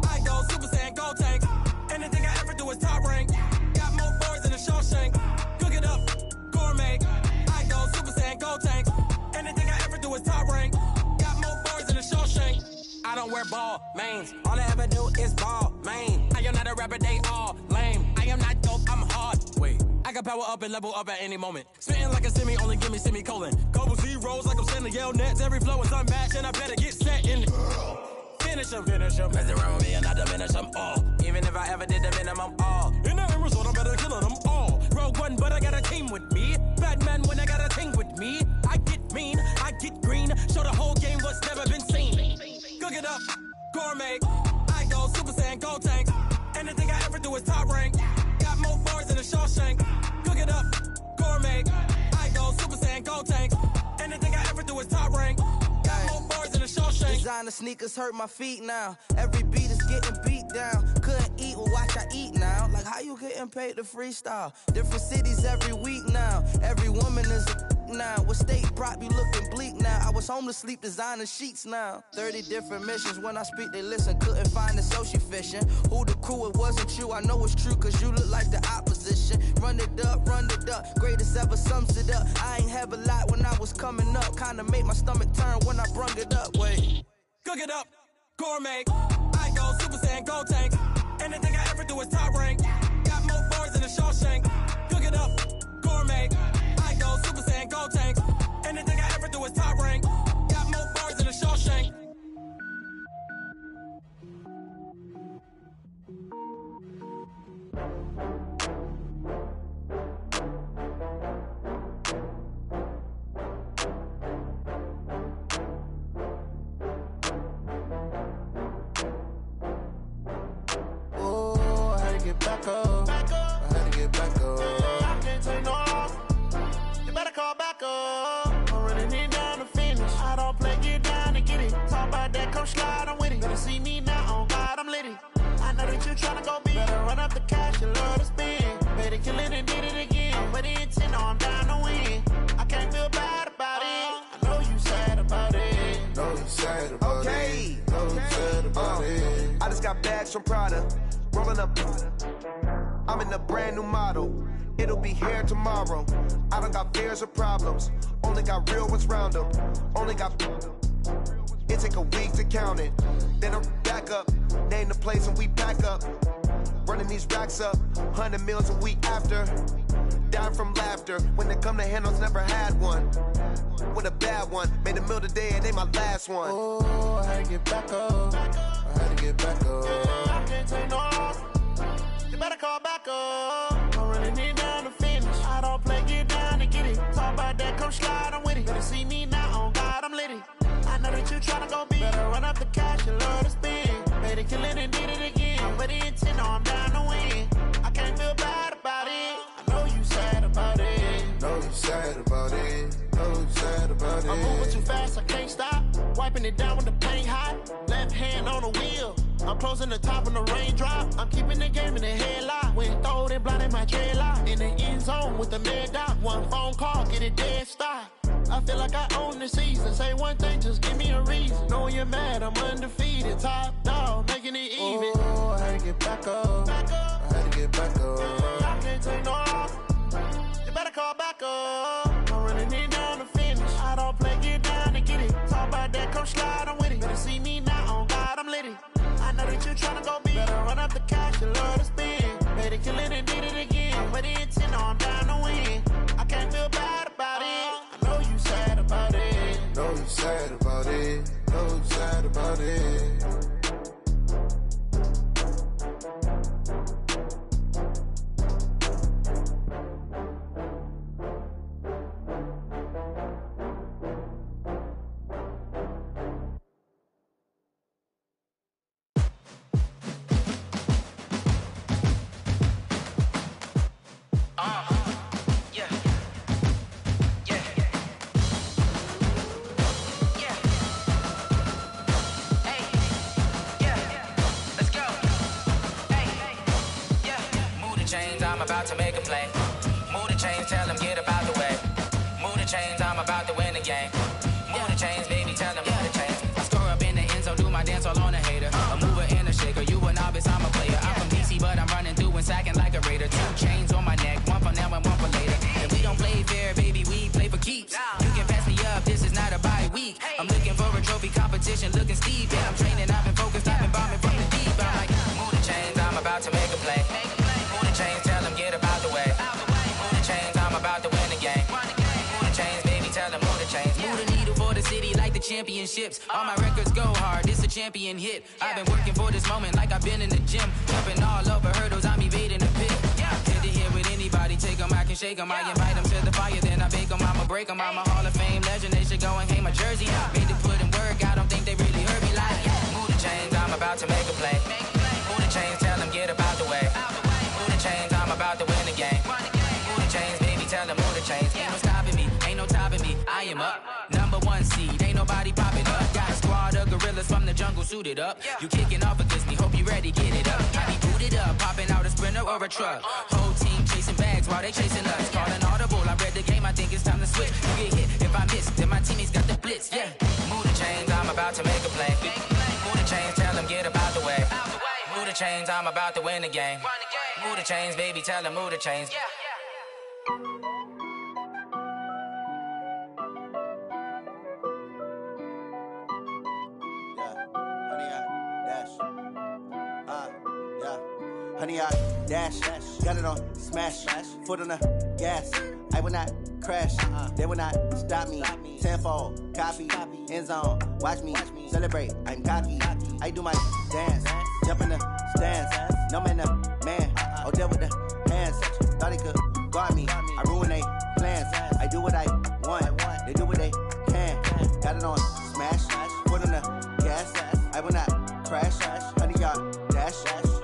I go Super Saiyan, gold tank. Anything I ever do is top rank. Got more boards than a Shawshank. Cook it up, gourmet. I go Super Saiyan, gold tank. Anything I ever do is top rank. Got more boards than a Shawshank. I don't wear ball mains. All I ever do is ball main. I am not a rapper, they all lame. I am not dope, I'm hard. Wait, I can power up and level up at any moment. Spitting like a semi, only give me semicolon. Couple zeros like I'm sending yell nets. Every flow is unmatched and I better get set in. Finish them. Mess around with me and I diminish them all. Even if I ever did the minimum all. In the end result, I better kill them all. Rogue One, but I got a team with me. Batman when I got a thing with me. I get mean, I get green. Show the whole game what's never been seen. Cook it up, gourmet. I go Super Saiyan, gold tank. Anything I ever do is top rank. Got more bars than a Shawshank. Cook it up, gourmet. I go Super Saiyan, gold tank. Anything I ever do is top rank. Got more bars than a Shawshank. Designer sneakers hurt my feet now. Every beat is getting beat down. Couldn't eat, well watch I eat now. Like how you getting paid to freestyle? Different cities every week now. Every woman is a now. What state prop you looking bleak now? I was home to sleep, designer sheets now. 30 different missions. When I speak they listen. Couldn't find it, so she fishing. Who the crew, it wasn't you. I know it's true cause you look like the opposition. Run it up, greatest ever sums it up. I ain't have a lot when I was coming up. Kinda made my stomach turn when I brung it up. Wait. Cook it up, gourmet. I go Super Saiyan, gold tank. Anything I ever do do is top rank. Got more bars than a Shawshank. Cook it up, gourmet. I go Super Saiyan, gold tank. Anything I ever do is top rank. Got more bars than a Shawshank. Back up. I had to get back up. I can't take no loss. You better call back up. I'm running it down to finish. I don't play, get down to get it. Talk about that, come slide, I'm with it. Better see me now, on God, I'm litty. I know that you tryna go big. Better run up the cash, you love to spend. Better kill it and did it again. But the intent, no, I'm down to win. I can't feel bad about it. I know you sad about it. Know you sad about it. Know you sad about it. I just got bags from Prada. Rolling up, I'm in a brand new model. It'll be here tomorrow. I don't got fears or problems. Only got real ones round them. Only got. It take a week to count it. Then I'm back up. Name the place and we pack up. Running these racks up. 100 meals a week after. Down from laughter. When they come to handles, never had one. With a bad one. Made a meal today and they my last one. Oh, I had to get back up. I had to get back up. I can't take no loss. You better call back up. I'm running it down to finish. I don't play, get down to get it. Talk about that, come slide, I'm with it. Better see me now, on God, I'm litty. I know that you tryna go big. Better run up the cash, you love to spend. Better kill it and did it again. But the intent, no, I'm down to win. I can't feel bad about it. I know you sad about it. Know you sad about it. Know you sad about it. I'm moving too fast, I can't stop. Wiping it down with the paint hot. Left hand on the wheel. I'm closing the top when the raindrop. I'm keeping the game in the headlock. When throwed and blinded my dreadlock. In the end zone with the mad dot. One phone call, get it dead stop. I feel like I own the season. Say one thing, just give me a reason. Knowing you're mad, I'm undefeated. Top dog, making it even. Oh, I had to get back up. I had to get back up. I can't take no loss. You better call back up. I'm running it down to finish. I don't play, get down to get it. Talk about that, come slide, I'm with it. Better see me now, on God, I'm litty. I know that you tryna go big. Better run up the cash, you love to spend. Better kill it and did it again. But the intent, no, I'm down to win. I can't feel bad about it. I know you sad about it. Know you sad about it. Know you sad about it. I'm about to make a play. Move the chains, tell them get about the way. Move the chains, I'm about to win the game. Move the chains, baby, tell them move the chains. I score up in the end zone, do my dance all on a hater. A mover and a shaker, you a novice, I'm a player. I'm from DC, but I'm running through and sacking like a raider. 2 chains on my neck, one for now and one for later. If we don't play fair, baby, we play for keeps. You can pass me up, this is not a bye week. I'm looking for a trophy competition, looking steep. Yeah, I'm training, I've been focused, I've been bombing from the deep. I'm like, move the chains, I'm about to make a play. Move the chains, tell them get about the way. Move the chains, I'm about to win the game. Move the chains, baby, tell them move the chains. Move the needle for the city like the championships. All my records go hard, this a champion hit. I've been working for this moment like I've been in the gym. Jumping all over hurdles, I'm evading the pit. Head to head with anybody, take them, I can shake them. I invite them to the fire, then I bake them, I'ma break them. I'm a Hall of Fame legend, they should go and hang my jersey. Made to put in work, I don't think they really heard me like, move the chains, I'm about to make a play. Move the chains, tell them get about the way. Move the chains, I'm about to win the game. Move the chains, baby, tell them move the chains. Ain't no stopping me, ain't no topping me, I am up. Number 1 seed, ain't nobody popping up. Got a squad of gorillas from the jungle suited up. You kicking off against me, hope you ready, get it up. I be booted up, popping out a sprinter or a truck. Whole team chasing bags while they chasing us. Calling audible, I read the game, I think it's time to switch. You get hit, if I miss, then my teammates got the blitz, yeah. Move the chains, I'm about to make a play. Move the chains, tell them get about the way. Move the chains, I'm about to win the game. Move the chains, baby, tell them move the chains. 100 yard dash. Got it on smash, foot on the gas. I will not crash, they will not stop me. Tenfold, copy, end zone, watch me celebrate. I'm cocky, I do my dance, jump in the stands. No man, the man, oh, there with the hands. Thought he could guard me, I ruin they plans. I do what I want, they do what they can. Got it on smash, foot on the gas. I will not crash, 100 yard dash,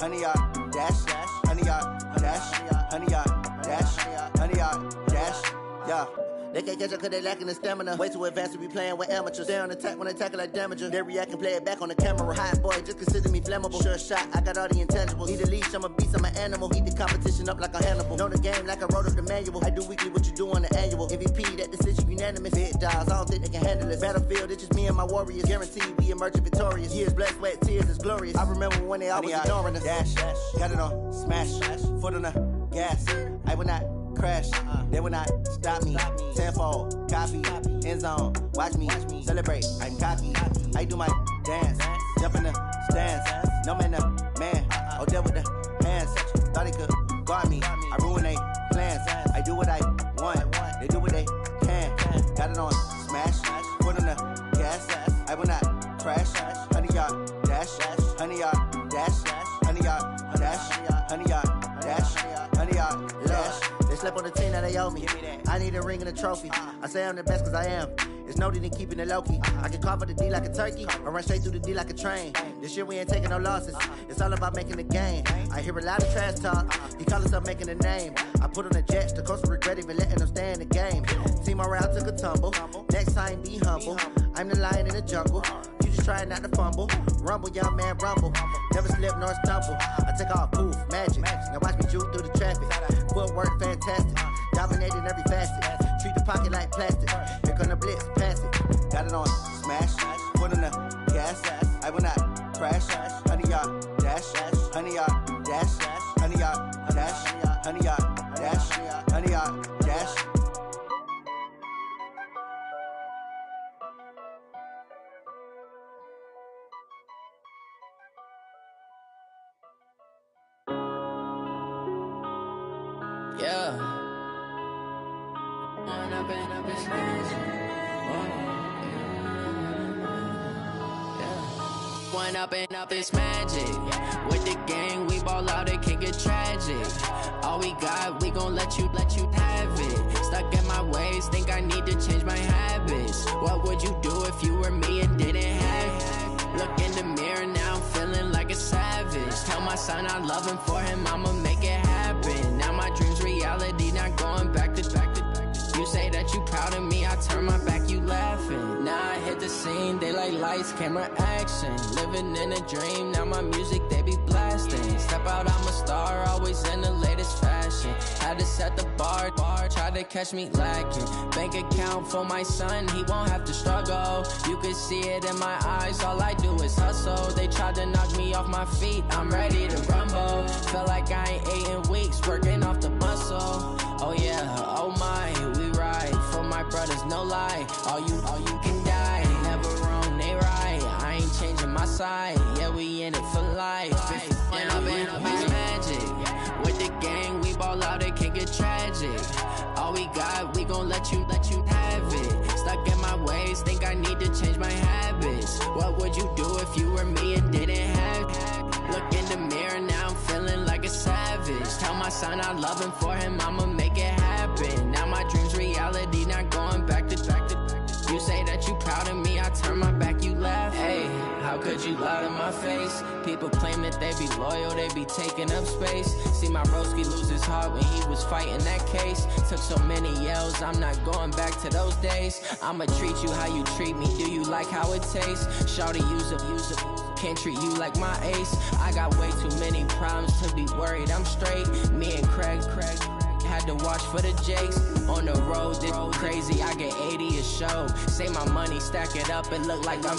100 yard dash, 100 yard dash, 100 yard dash, 100 yard dash, yeah. They can't catch up cause they lacking the stamina. Way too advanced to be playing with amateurs. Stay on attack when they tackle like damager. They react and play it back on the camera. Hot boy, just consider me flammable. Sure shot, I got all the intangibles. Need a leash, I'm a beast, I'm an animal. Heat the competition up like a Hannibal. Know the game like I wrote up the manual. I do weekly what you do on the annual. MVP, that decision unanimous. Big dogs, I don't think they can handle this. Battlefield, it's just me and my warriors. Guaranteed we emerging victorious. Years, blood, sweat, tears, it's glorious. I remember when they always ignoring us. Dash, got it on smash, foot on the gas. I will not crash, they will not stop me. Tenfold, copy, end zone, watch me celebrate. I'm cocky, I do my dance, jump in the stands. No man, the man, oh, there with the hands. Thought he could guard me, I ruin they plans. I do what I want, they do what they can. Got it on smash, foot on the gas. I will not crash, 100 yard dash, 100 yard dash, 100 yard dash, 100 yard dash, 100 yard dash. They slept on the team that they owe me. I need a ring and a trophy. I say I'm the best cause I am. It's no need in keeping it low-key. I can carve up the D like a turkey or run straight through the D like a train. This year we ain't taking no losses. It's all about making the game. I hear a lot of trash talk. He call himself making a name. I put on the Jets. The coach will regret even letting them stay in the game. Team morale took a tumble. Next time be humble. I'm the lion in the jungle. You just try not to fumble. Rumble, young man, rumble. Never slip nor stumble. I take off, poof, magic. Now watch me juke through the traffic. Footwork fantastic. Dominating every facet. Treat the pocket like plastic. Here come the blitz, pass it. Got it on smash, foot on the gas. I will not crash, 100 yard dash, 100 yard dash, 100 yard dash, 100 yard dash, 100 yard dash. Yeah. One up and up is magic. With the gang, we ball out, it can get tragic. All we got, we gon' let you have it. Stuck in my ways, think I need to change my habits. What would you do if you were me and didn't have it? Look in the mirror, now I'm feeling like a savage. Tell my son I love him, for him I'ma make it happen. Now my dream's reality, not going back to. You say that you proud of me, I turn my back, you laughing. Now I hit the scene, they like lights, camera, action. Living in a dream, now my music, they be blasting. Step out, I'm a star, always in the latest fashion. Had to set the bar, try to catch me lacking. Bank account for my son, he won't have to struggle. You can see it in my eyes, all I do is hustle. They tried to knock me off my feet, I'm ready to rumble. Felt like I ain't ate in weeks, working off the muscle. Oh yeah, oh my, we ride for my brothers, no lie. All you can die, never wrong, they right. I ain't changing my side, yeah, we in it for life. And up is magic. With the gang, we ball out, it can get tragic. All we got, we gon' let you have it. Stuck in my ways, think I need to change my habits. What would you do if you were me and didn't have it? Look in the mirror, now I'm feeling like a savage. Tell my son I love him, for him I'ma make it happen. Now my dream's reality, not going back to. You say that you proud of me, I turn my back, you laugh. Hey, how could you lie to my face? People claim that they be loyal, they be taking up space. See my broski lose his heart when he was fighting that case. Took so many yells, I'm not going back to those days. I'ma treat you how you treat me, do you like how it tastes? Shawty, use it. Can't treat you like my ace. I got way too many problems to be worried, I'm straight. Me and Craig had to watch for the Jakes. On the road, this crazy, I get 80 a show. Say my money, stack it up, it look like I'm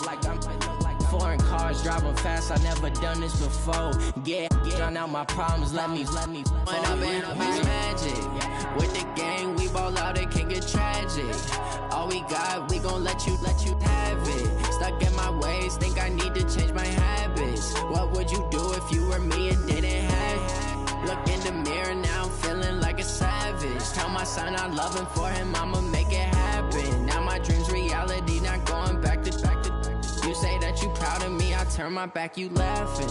foreign cars, driving fast, I never done this before. Yeah, drown out my problems, let me One up and up is magic. With the gang, we ball out, it can get tragic. All we got, we gon' let you have it. Stuck in my ways, think I need to change my habits. What would you do if you were me and didn't have it? look in the mirror, now I'm feeling like a savage. Tell my son I love him, for him I'ma make it happen. Now my dream's reality, not going back to. You say that you proud of me, I turn my back, you laughing.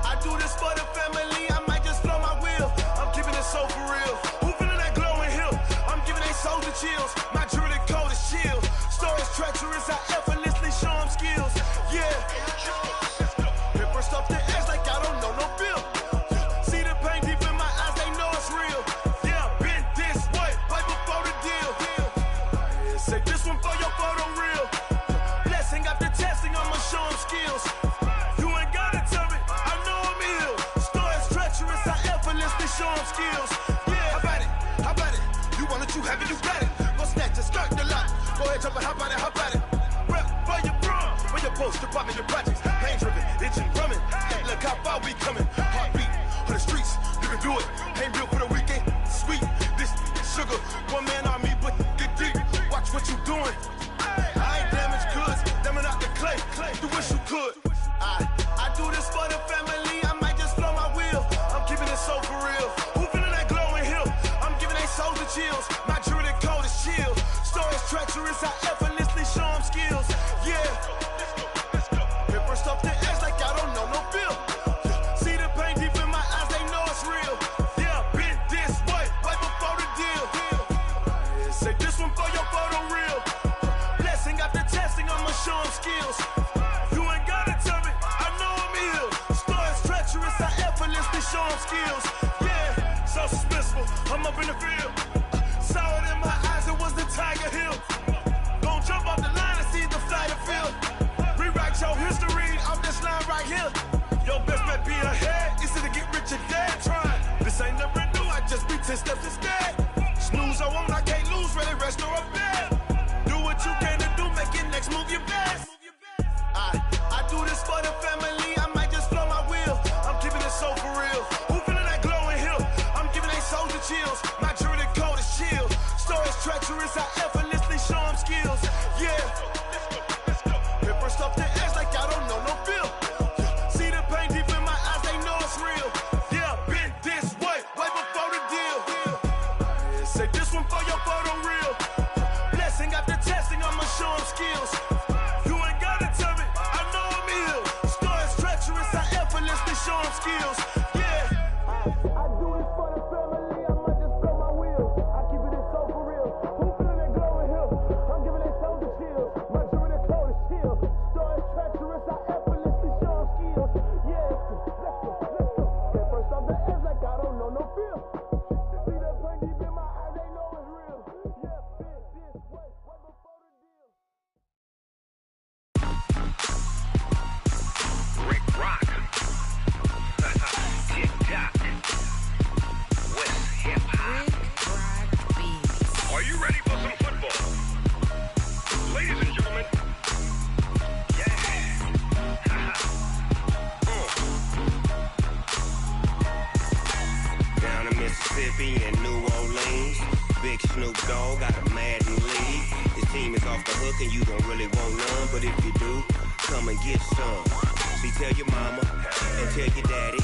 I do this for the family, I might just blow my wheel. I'm keeping it so for real. Who feeling that glowing hill? I'm giving they soldier chills. My jewelry cold as shield. Stories treacherous, I effortlessly show them skills. Yeah. Hit first off the edge like I don't know no feel. See the pain deep in my eyes, they know it's real. Yeah, been this way, right before the deal. Say this one for your photo real. Blessing after testing, I'ma show them skills. You ain't gotta tell me, I know I'm ill. Stories treacherous, I effortlessly show them skills. Yeah, how about it? How about it? You want it, you have it, you got it. Go snatch it, skirt the lot. Go ahead, jump it, how about it? How about it? Rep for your bro, for your post, department, your projects. Pain driven, itching, drumming. Hey, look how far we coming. Heartbeat for the streets, you can do it. Ain't built for the weekend. Sweet, this sugar, one man army, but get deep. Watch what you doing. I ain't damaged goods, damn it out the clay. You wish you could. I do this for the family, I might just blow my wheel. I'm keeping it so for real. Who feeling that glowing hill? I'm giving they soldier chills. My jewelry cold as shield. Stories treacherous, I effortlessly show them skills. Yeah. Hit first off the edge like I don't know no feel. See the pain deep in my eyes, they know it's real. Yeah, been this way, right before the deal. Say this one for your photo real. Blessing after testing, I'ma show them skills. You ain't gotta tell me, I know I'm ill. Stories treacherous, I effortlessly show them skills. Yeah, so suspenseful, I'm up in the field. Saw it in my eyes, it was the Tiger Hill. Gon' jump off the line and see the fly the field. Rewrite your history off this line right here. Your best bet be ahead, easy to get rich or dead trying. This ain't never new, I just be 10 steps instead. Snooze I won't, I can't lose, really rest or a bed. Do what you can to do, make your next move your best. I do this for the family, I might just blow my wheel. I'm keeping it so for real. Who feeling that glowing hill? I'm giving they soldier chills. My jewelry cold as shield. Stories treacherous, I effortlessly show them skills. Yeah. Hit first off the edge like I don't know no feel. See the pain deep in my eyes, they know it's real. Yeah, been this way, right before the deal. Say this one for your photo real. Blessing after testing, I'ma show them skills. You ain't gotta tell me, I know I'm ill. Stories treacherous, I effortlessly show them skills. Yeah. I do this for the family, I might just blow my wheel. I keep it so for real. Who feeling that glowing hill? I'm giving it soldier chills. My jewelry cold as shield. Stories treacherous, I effortlessly show them skills. Yeah. Let's go. Hit first off the edge like I don't know no feel. See the pain deep in my eyes, they know it's real. Yeah, been this way, right before the deal. Rick Rock. Tick-tock. West hip-hop. Are you ready for some football? Ladies and gentlemen. Yeah. Down in Mississippi and New Orleans, Big Snoop Dogg got a Madden league. His team is off the hook and you don't really want none, but if you do, come and get some. See, tell your mama and tell your daddy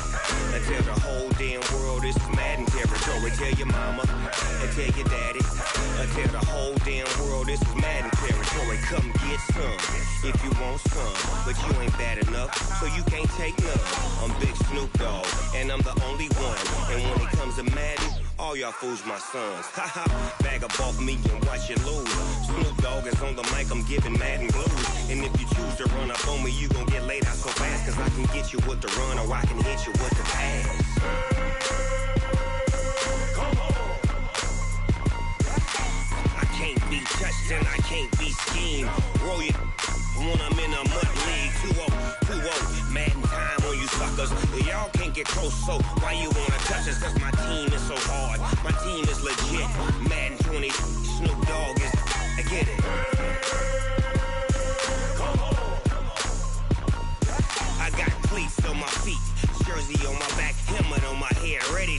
and tell the whole damn world this is Madden territory. Tell your mama and tell your daddy and tell the whole damn world this is Madden territory. Come get some if you want some, but you ain't bad enough, so you can't take none. I'm Big Snoop Dogg and I'm the only one. And when it comes to Madden, all y'all fools my sons. Haha, bag up off me and watch you lose. Snoop Dogg is on the mic, I'm giving Madden blues. And if you choose to run up on me, you gon' get laid out so fast. Cause I can get you with the run or I can hit you with the pass. I can't be touched and I can't be schemed. Roll you when I'm in a mud league. 2-0, Madden time on you suckers. Y'all can't get close, so why you wanna touch us? Cause my team is so hard, my team is legit. Madden 20, Snoop Dogg is, I get it. I got cleats on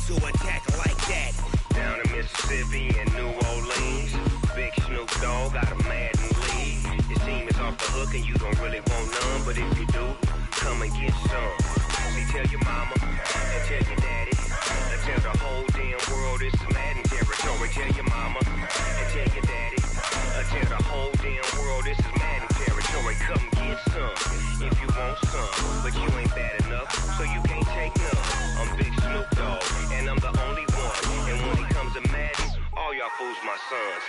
to attack like that. Down in Mississippi and New Orleans, Big Snoop Dogg got a mad in league. Your team is off the hook and you don't really want none, but if you do, come and get some. See, tell your mama and tell your daddy and tell the whole damn world this is Madden territory. Tell your mama and tell your daddy and tell the whole damn world this is Madden territory. Come get some if you want some, but you ain't bad enough, so you can't take none. I'm Big Snoop Dogg and I'm the only one, and when it comes to Madden, all y'all fools my sons.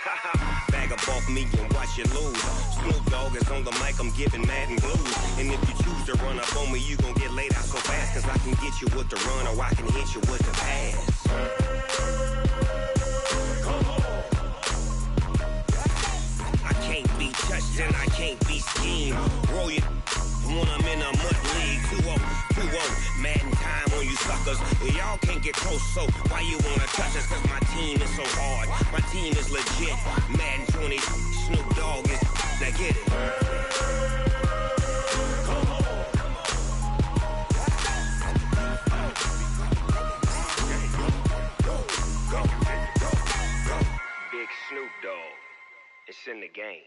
Bag up off me and watch you lose. Snoop Dogg is on the mic, I'm giving Madden blues. And if you choose to run up on me, you gon' get laid out so fast, cause I can get you with the run or I can hit you with the pass. Come on. I can't be touched and I can't be schemed. Roll you when I'm in a mud league. 2-0, Madden time on you suckers. Y'all can't get close, so why you wanna touch us? Cause my team is so hard, my team is legit. Madden 20, Snoop Dogg is, now get it. Come on. Go. Big Snoop Dogg, it's in the game.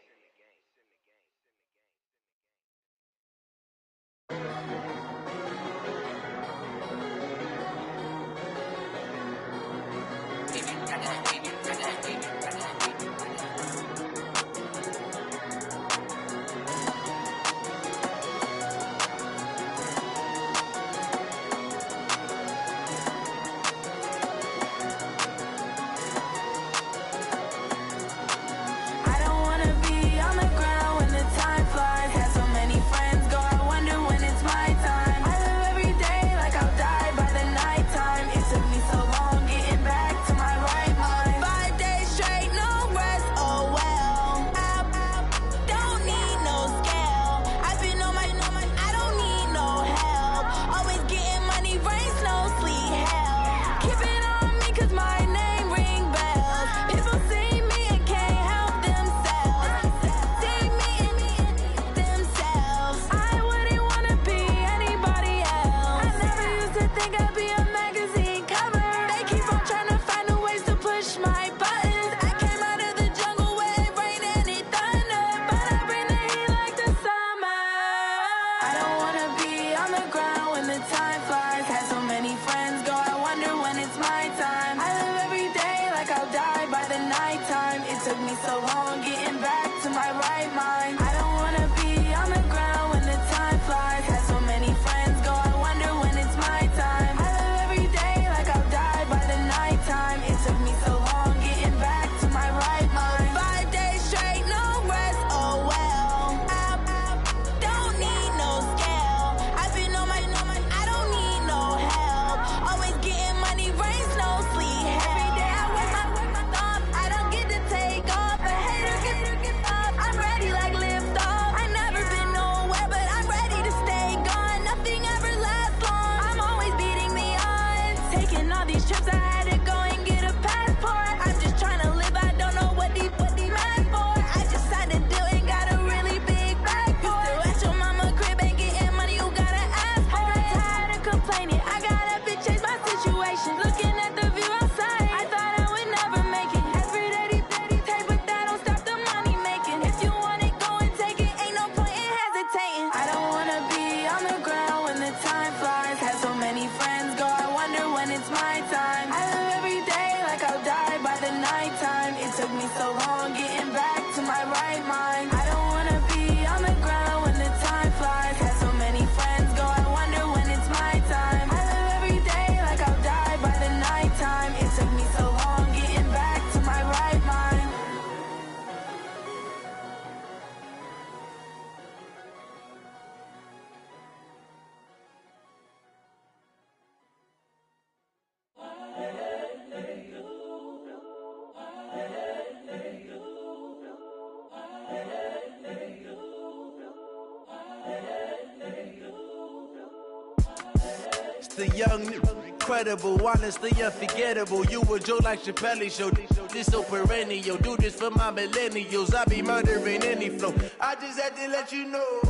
The young, incredible, honestly unforgettable. You a Joe like Chappelle show. This so perennial. Do this for my millennials. I be murdering any flow. I just had to let you know.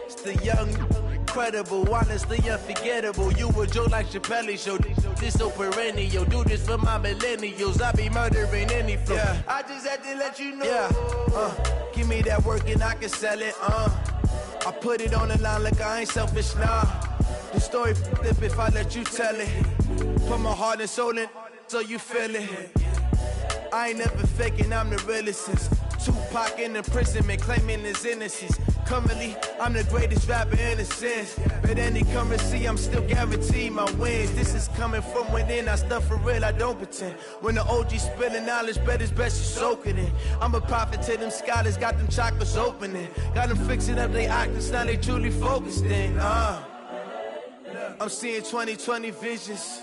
It's the young, incredible, honestly unforgettable. You a joke like Chappelle Show. This so perennial. Do this for my millennials. I be murdering any flow. Yeah. I just had to let you know. Yeah. Give me that work and I can sell it. I put it on the line like I ain't selfish, nah. The story flip if I let you tell it. Put my heart and soul in so you feel it. I ain't never faking, I'm the realest since Tupac in imprisonment, claiming his innocence. Currently, I'm the greatest rapper in a sense. But any currency, I'm still guaranteed my wins. This is coming from within, I stuff for real, I don't pretend. When the OG spilling knowledge, bet it's best you soak it in. I'm a prophet to them scholars, got them chakras opening. Got them fixing up their octaves, now they truly focused in. I'm seeing 2020 visions.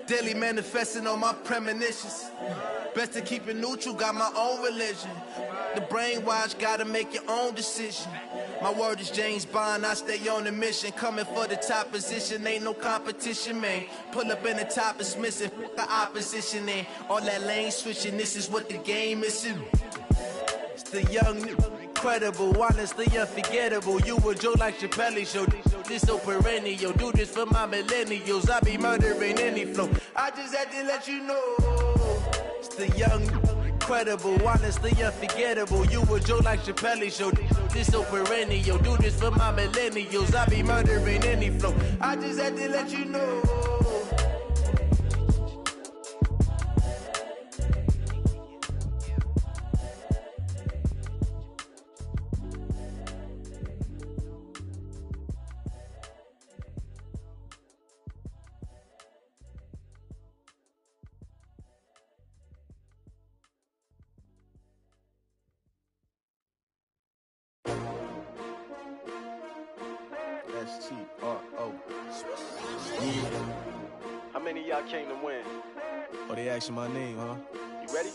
Daily manifesting on my premonitions. Best to keep it neutral, got my own religion. The brainwash, gotta make your own decision. My word is James Bond, I stay on the mission. Coming for the top position, ain't no competition, man. Pull up in the top is missing, the opposition in. All that lane switching, this is what the game is. It's the young, incredible, honestly unforgettable. You a joke like Chappelle Show. This so perennial. Do this for my millennials. I be murdering any flow. I just had to let you know. It's the young, incredible, honestly unforgettable. You a joke like Chappelle Show. This so perennial. Do this for my millennials. I be murdering any flow. I just had to let you know. S-T-R-O. Yeah. How many of y'all came to win? Oh, they asking my name, huh? You ready?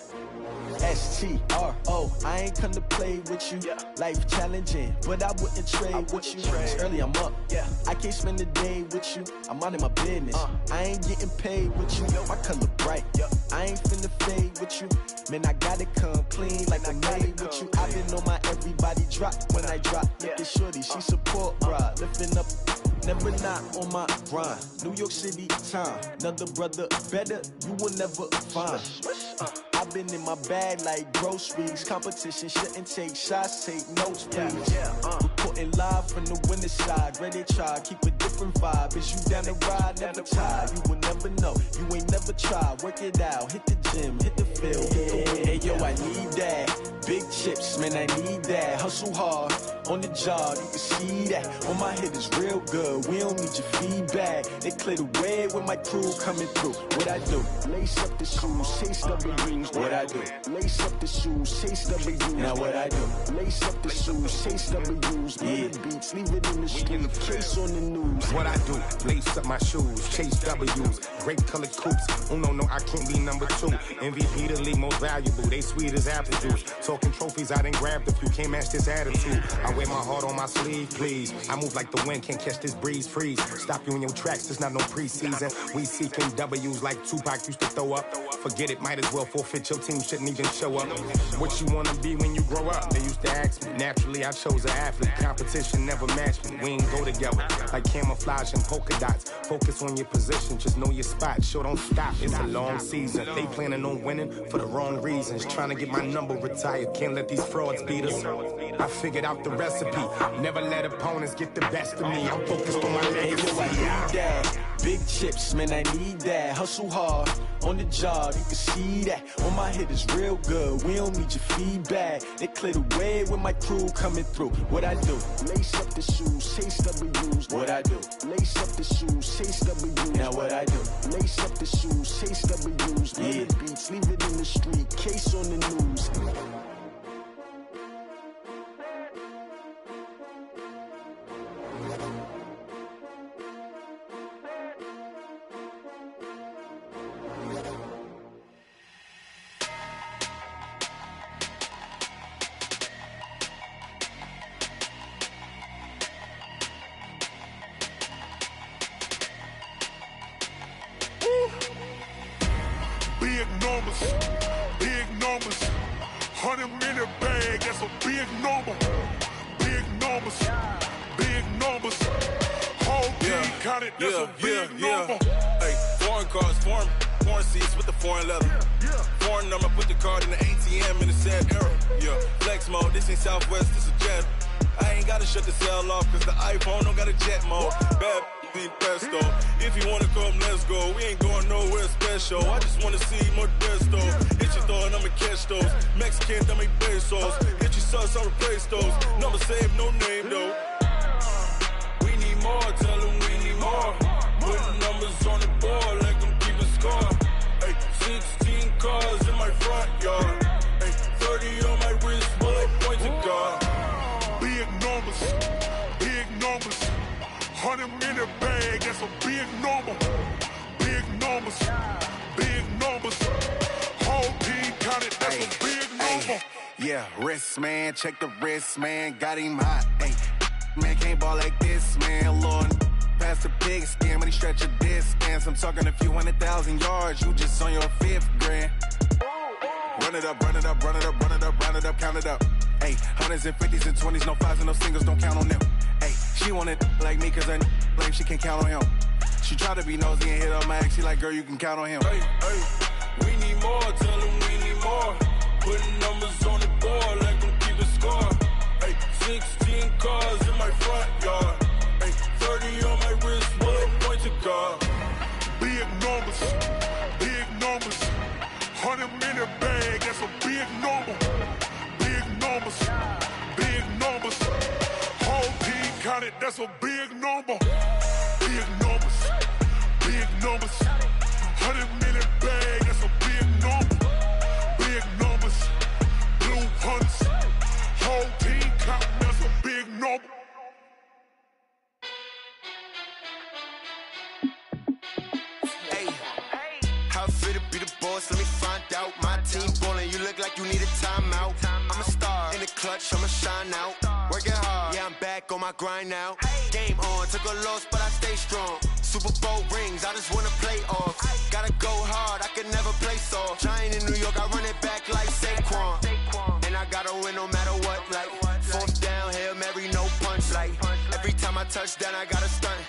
S-T-R-O. I ain't come to play with you. Yeah. Life challenging, but I wouldn't trade with you. It's early, I'm up. Yeah. I can't spend the day with you. I'm minding my business. I ain't getting paid with you. My color bright. I ain't finna fade with you. Man, I gotta come clean like I made with you. I've been on my everybody drop when I drop. Look at shorty, she support, bruh. Lifting up, never not on my grind. New York City time, another brother better, you will never find. I've been in my bag like groceries. Competition shouldn't take shots, take notes, please. Reporting live from the winter side. Ready to try, keep a different vibe. Is you down the ride, never tired. You will never know, you ain't never tried. Work it out, hit the gym, hit the field, hit the wind. Hey yo, I need that. Big chips, man, I need that. Hustle hard, on the job, you can see that. On my head is real good, we don't need your feedback. They clear the way when my crew coming through. What I do? Lace up the shoes, chase W's. What I do? Lace up the shoes, chase W's. Now what I do? Lace up the shoes, chase W's. Yeah, beats, leave it in the street, case on the news. What I do? Lace up my shoes, chase W's. Great colored coops. Oh no, I can't be number 2. MVP the league most valuable. They sweet as apple juice. Talking trophies, I done grabbed a few. Can't match this attitude. I wear my heart on my sleeve, please. I move like the wind, can't catch this breeze. Freeze. Stop you in your tracks. There's not no preseason. We seeking W's like Tupac used to throw up. Forget it, might as well forfeit. Your team shouldn't even show up. What you wanna be when you grow up? They used to ask me. Naturally, I chose an athlete. Competition never matched me. We ain't go together like camouflage and polka dots. Focus on your position, just know your spot. Sure, don't stop. It's a long season. They planning on winning for the wrong reasons. Trying to get my number retired. Can't let these frauds beat us. I figured out the recipe. Never let opponents get the best of me. I'm focused on my legacy. I need that. Big chips, man, I need that. Hustle hard, on the job, you can see that. On my head is real good, we don't need your feedback. They clear the way when my crew coming through. What I do? Lace up the shoes, chase W's. What I do? Lace up the shoes, chase W's. Now what I do? Lace up the shoes, chase W's. Yeah, beats, leave it in the street, case on the news. Big numbers, 100-minute bag, that's a big number. Big numbers, counted, that's a big number. Hey, foreign cars, foreign seats with the foreign leather. Foreign number, put the card in the ATM in the sad era. Yeah, flex mode, this ain't Southwest, this a jet. I ain't gotta shut the cell off, cause the iPhone don't got a jet mode. Bad need pesto. If you wanna come, let's go. We ain't going nowhere special. I just wanna see more desto. Hit your throw and I'ma catch those. Mexican, dummy pesos. Hit your sauce, I'll replace those. Number saved, no name though. We need more, tell them we need more. Putting numbers on the board, like them keep a score. Hey, 16 cars in my front yard. Hey, 30 on my wrist, bullet points of God. Big numbers, big numbers. 100 in a bag, that's a big number. Big numbers, big numbers. Whole team counted, that's a big number. Yeah, wrist man, check the wrist man, got him hot. Ay, man can't ball like this, man. Lord, past the pig skin when he stretch a distance. I'm talking a few 100,000 yards, you just on your 5th grand. Run it up, run it up, run it up, run it up, run it up, count it up. Ay, 100s and 50s and 20s, no 5s and no singles, don't count on them. Ay, she want it like me cause her blame, she can't count on him. She try to be nosy and hit up my ex, she like, girl, you can count on him. Hey, we need more, tell them we need more. Putting numbers on the board, like them keep a score. Hey, 16 cars in my front yard. Hey, 30 on my wrist, bullet points of God. Big numbers, big numbers. 100 in a bag, that's a big number. Big numbers, big numbers. Whole team counted, that's a big number. Big numbers, big numbers. 100 in a bag, that's a big number. Big numbers, blue hunts. Whole team counting, that's a big number. How fit to be the boss? Let me find out. My team ballin', you look like you need a timeout. I'm a star in the clutch, I'ma shine out. Working hard, yeah, I'm back on my grind now. Game on, took a loss, but I stay strong. Super Bowl rings, I just wanna play off. Gotta go hard, I can never play soft. Giant in New York, I run it back like Saquon. And I gotta win no matter what, like 4th down, Hail Mary, no punch. Like every time I touch down, I gotta stunt.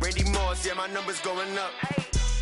Randy Moss, yeah, my numbers going up.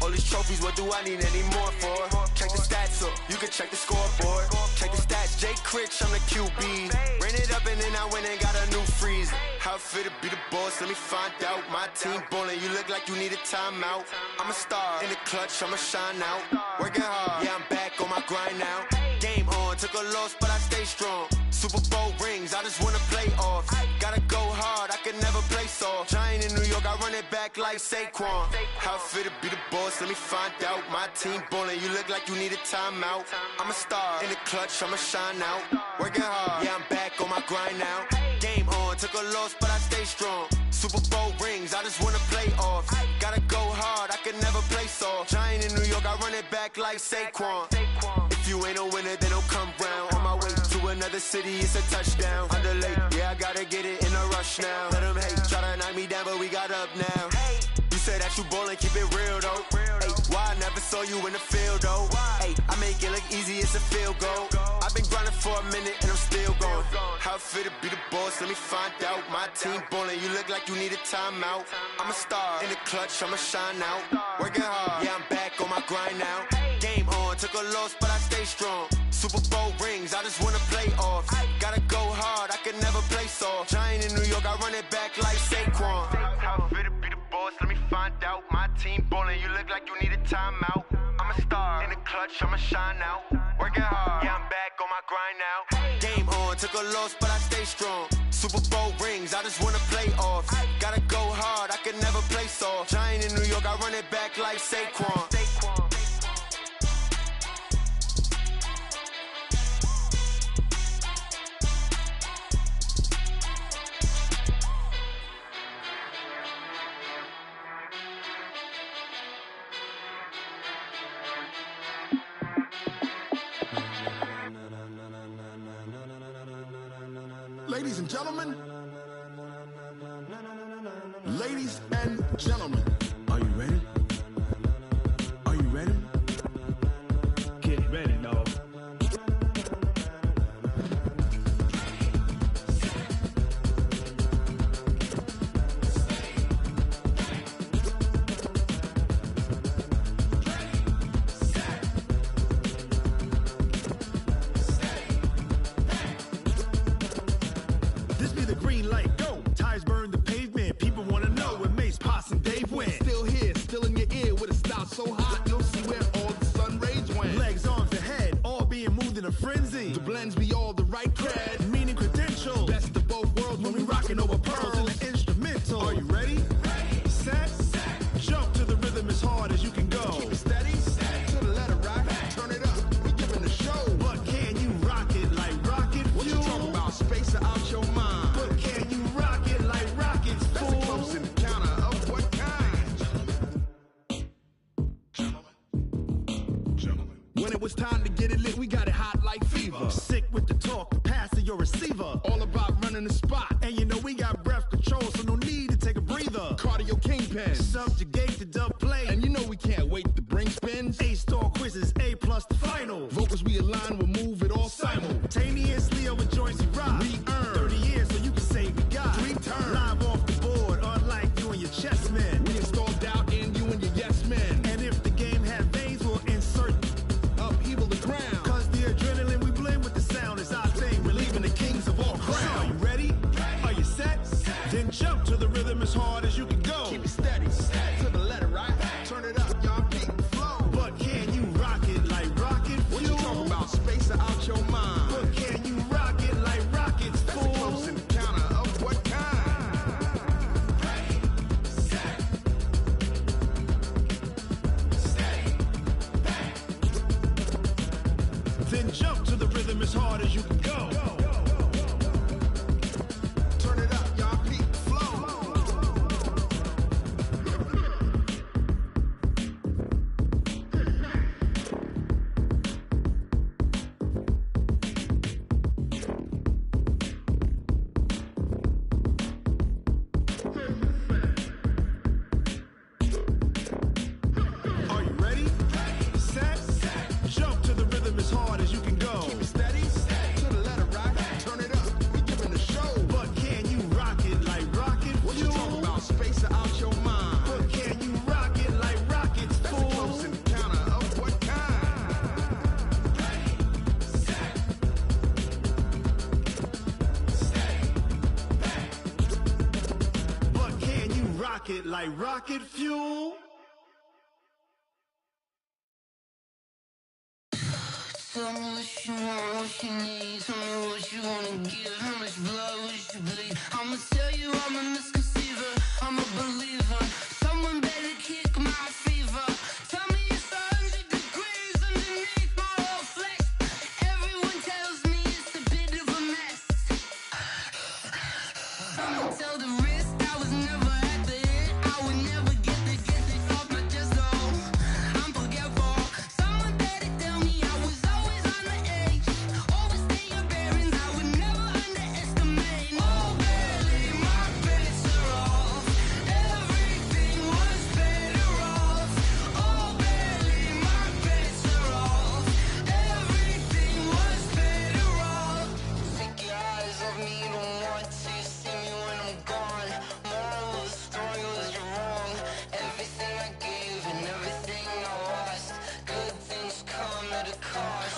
All these trophies, what do I need any more for? Check the stats up, you can check the scoreboard. Check the stats, Jake Critch, I'm the QB. Ran it up and then I went and got a new freeze. How fit to be the boss, let me find out. My team ballin', you look like you need a timeout. I'm a star in the clutch, I'ma shine out. Working hard, yeah, I'm back on my grind now. Game on, took a loss, but I stay strong. Super Bowl rings, I just wanna play off. Gotta go hard, I can never play soft. Giant in New York, I run it back like Saquon. How fit to be the boss, let me find out. My team ballin', you look like you need a timeout. I'm a star in the clutch, I'ma shine out. Working hard, yeah, I'm back on my grind now. Game on, took a loss, but I stay strong. Super Bowl rings, I just wanna play off. Gotta go hard, I can never play soft. Giant in New York, I run it back like Saquon. If you ain't a winner, then don't come round. On my way to another city, it's a touchdown. Underlay, yeah, I gotta get it in a rush now. Let them hate, try to knock me down, but we got up now. You say that you ballin', keep it real though. Hey, why I never saw you in the field though? Hey, I make it look easy, it's a field goal. I've been grinding for a minute and I'm still going. How fit to be the boss, let me find out. My team ballin', you look like you need a timeout. I'm a star in the clutch, I'ma shine out. Working hard, yeah, I'm back on my grind now. Game on, took a loss, but I stay strong. Super Bowl rings, I just wanna play off. Gotta go hard, I can never play soft. Giant in New York, I run it back like Saquon. How fit to be the boss, let me find out. My team ballin', you look like you need a timeout. I'm a star in the clutch, I'ma shine out. Working hard, yeah, I'm back on my grind now. Game on, took a loss, but I stay strong. Super Bowl rings, I just wanna play off. Gotta go hard, I can never play soft. Giant in New York, I run it back like Saquon. Ladies and gentlemen, ladies and gentlemen, are you ready? Are you ready? Get ready, dog. green light, go. Tires burn the pavement. People wanna know where Mace, Pops, and Dave went. Still here, still in your ear with a style so hot, you'll see where all the sun rays went. Legs, arms, and head, all being moved in a frenzy. The blends be all the right cred, meaning credentials. Best of both worlds when we rockin' over pearls in the instrumental. Are you ready? Set. Jump to the rhythm as hard as you can go. Keep it steady. To the letter rock. Turn it up. We giving the show. But can you rock it like rocket fuel? What you talking about? Space or out your mind? But can you rock it like rockets, fool? That's a close encounter of what kind? When it was time to get it lit, we got it hot like fever. Sick with the talk, the pass to your receiver. All about running the spot. And you know we got breath control, so no need to take a breather. Cardio kingpin, subjugate the dub play. And you know we can't wait to bring spins. A-star quizzes, A+ the final. Vocals we align, we'll move it all simultaneously over joints we rock. We earn 30 years, so you can say we got 3 turns. Live off the board, unlike you and your chess men. We install doubt in you and your yes men. And if the game had veins, we'll insert upheaval the ground. Cause the adrenaline we blend with the sound is our thing. We're leaving the kings of all crowns. Are you ready? Are you set? Then jump to the rhythm as hard as you can go. Keep it steady. To the letter right. Turn it up, y'all peak the flow. But can you rock it like rocket fuel? What you talking about? Space or out your mind? But can you rock it like rockets, fool? That's a close encounter of what kind? Then jump to the rhythm as hard as you can go. Turn it up, y'all peak the flow. Are you ready? Set. Jump to the rhythm as hard as you can go. Keep it steady. To the letter rock. Turn it up. We giving the show. But can you rock it like rocket fuel? What you talking about? Space or out your mind? But can you rock it like rockets, fool? That's a close encounter of what kind? But can you rock it like rocket fuel? Tell me what you want, what you need. Tell me what you wanna give. How much blood would you bleed? I'ma tell you I'm a misconceiver. I'm a believer. Someone better kick my fever. Tell me it's 100 degrees underneath my whole flesh. Everyone tells me it's a bit of a mess. I'ma tell the risk I was never at the hit. I would never get it off my chest though. I'm forgetful. Someone better tell me I was always on the edge. Overstay your bearings, I would never underestimate. Oh, barely, my bets are off. Everything was better off. Oh, barely, my bets are off. Everything was better off. Take your eyes off me, don't want to see me when I'm gone. Moral of the story was you're wrong. Everything I gave and everything I lost. Good things come at a cost.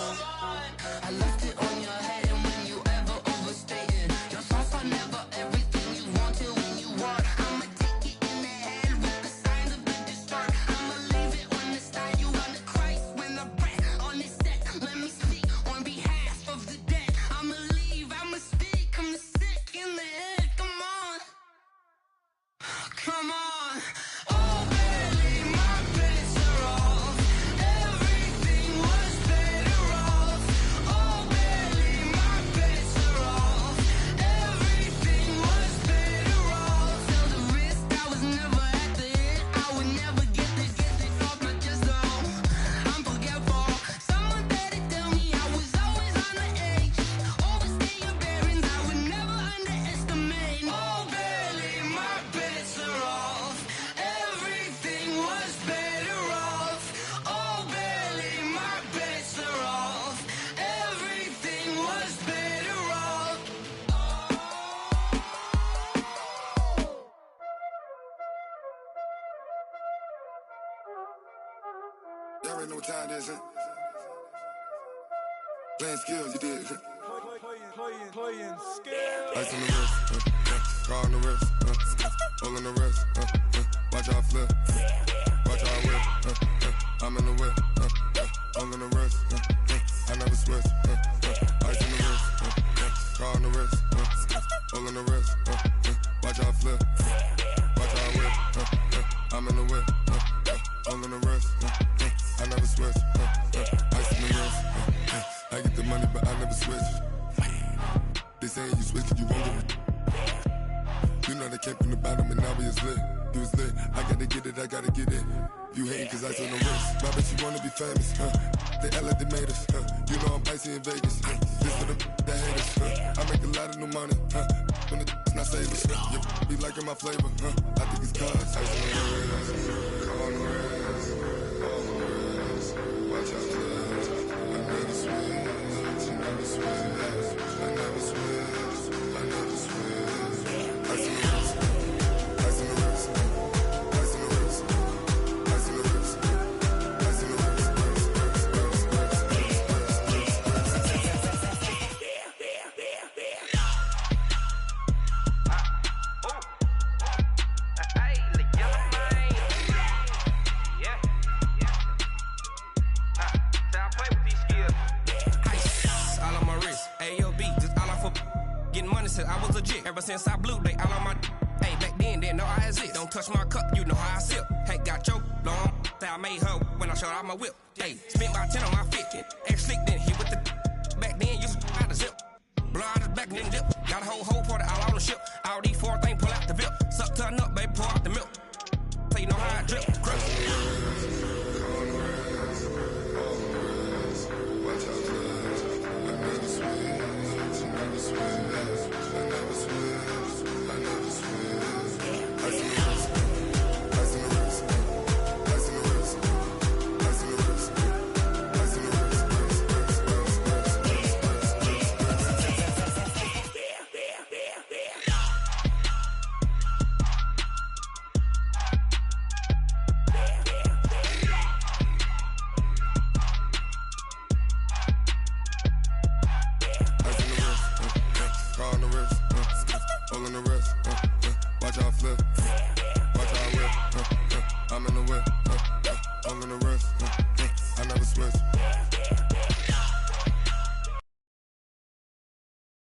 I left it on your head, and when you ever overstay it, your thoughts are never everything you wanted when you want. I'ma take it in the head with the signs of the distort. I'ma leave it on the side. You on the Christ when the breath on this set. Let me speak on behalf of the dead. I'ma leave, I'ma speak. I'm the sick in the head. Come on, come on. Oh, barely, my bets are off. Everything was better off. Oh, barely, my bets are off. Everything was better off. Tell the risk I was never at the hit. I would never get it off my chest though. I'm forgetful. Someone better tell me I was always on the edge. Overstay your bearings, I would never underestimate. Oh, barely, my bets are off. Everything was better off. Oh, barely, my bets are off. Everything was better off. Y'all already know what time it is, huh? Playing skills, you did. playing skill. Ice on the wrist, car on the wrist, all on the wrist, watch how I flip, watch how I whip, I'm in the whip, all on the wrist, I never switch, ice on the wrist, car on the wrist, all on the wrist, watch how I flip, watch how I whip, I'm in the whip, all on the wrist, I never switch, ice on the wrist, I get the money but I never switch. They saying you switch, you won't get it. You know they came from the bottom and now we is lit. You was lit, I gotta get it, I gotta get it. You hating cause ice on the wrist. My bitch, you wanna be famous, They act like they made us, You know I'm icy in Vegas, This for the that hate us, I make a lot of new money, When it's not savers, You be liking my flavor, I think it's cause ice on the wrist, on the wrist, on the wrist. Watch out, cuz I never switch, you never switch. I never switch, I never switch. Ice in the wrist, ice in the wrist, ice in the wrist, ice in the wrist, ice in the wrist, I was legit ever since I blew they all on my. Hey, back then didn't know I exist. Don't touch my cup, you know how I sip. Hey, got your long. Say I made her when I showed out my whip. Hey, spent about 10 on my 50. Ex slick then hit with the. Back then used to out the zip. Blow out his back and then dip.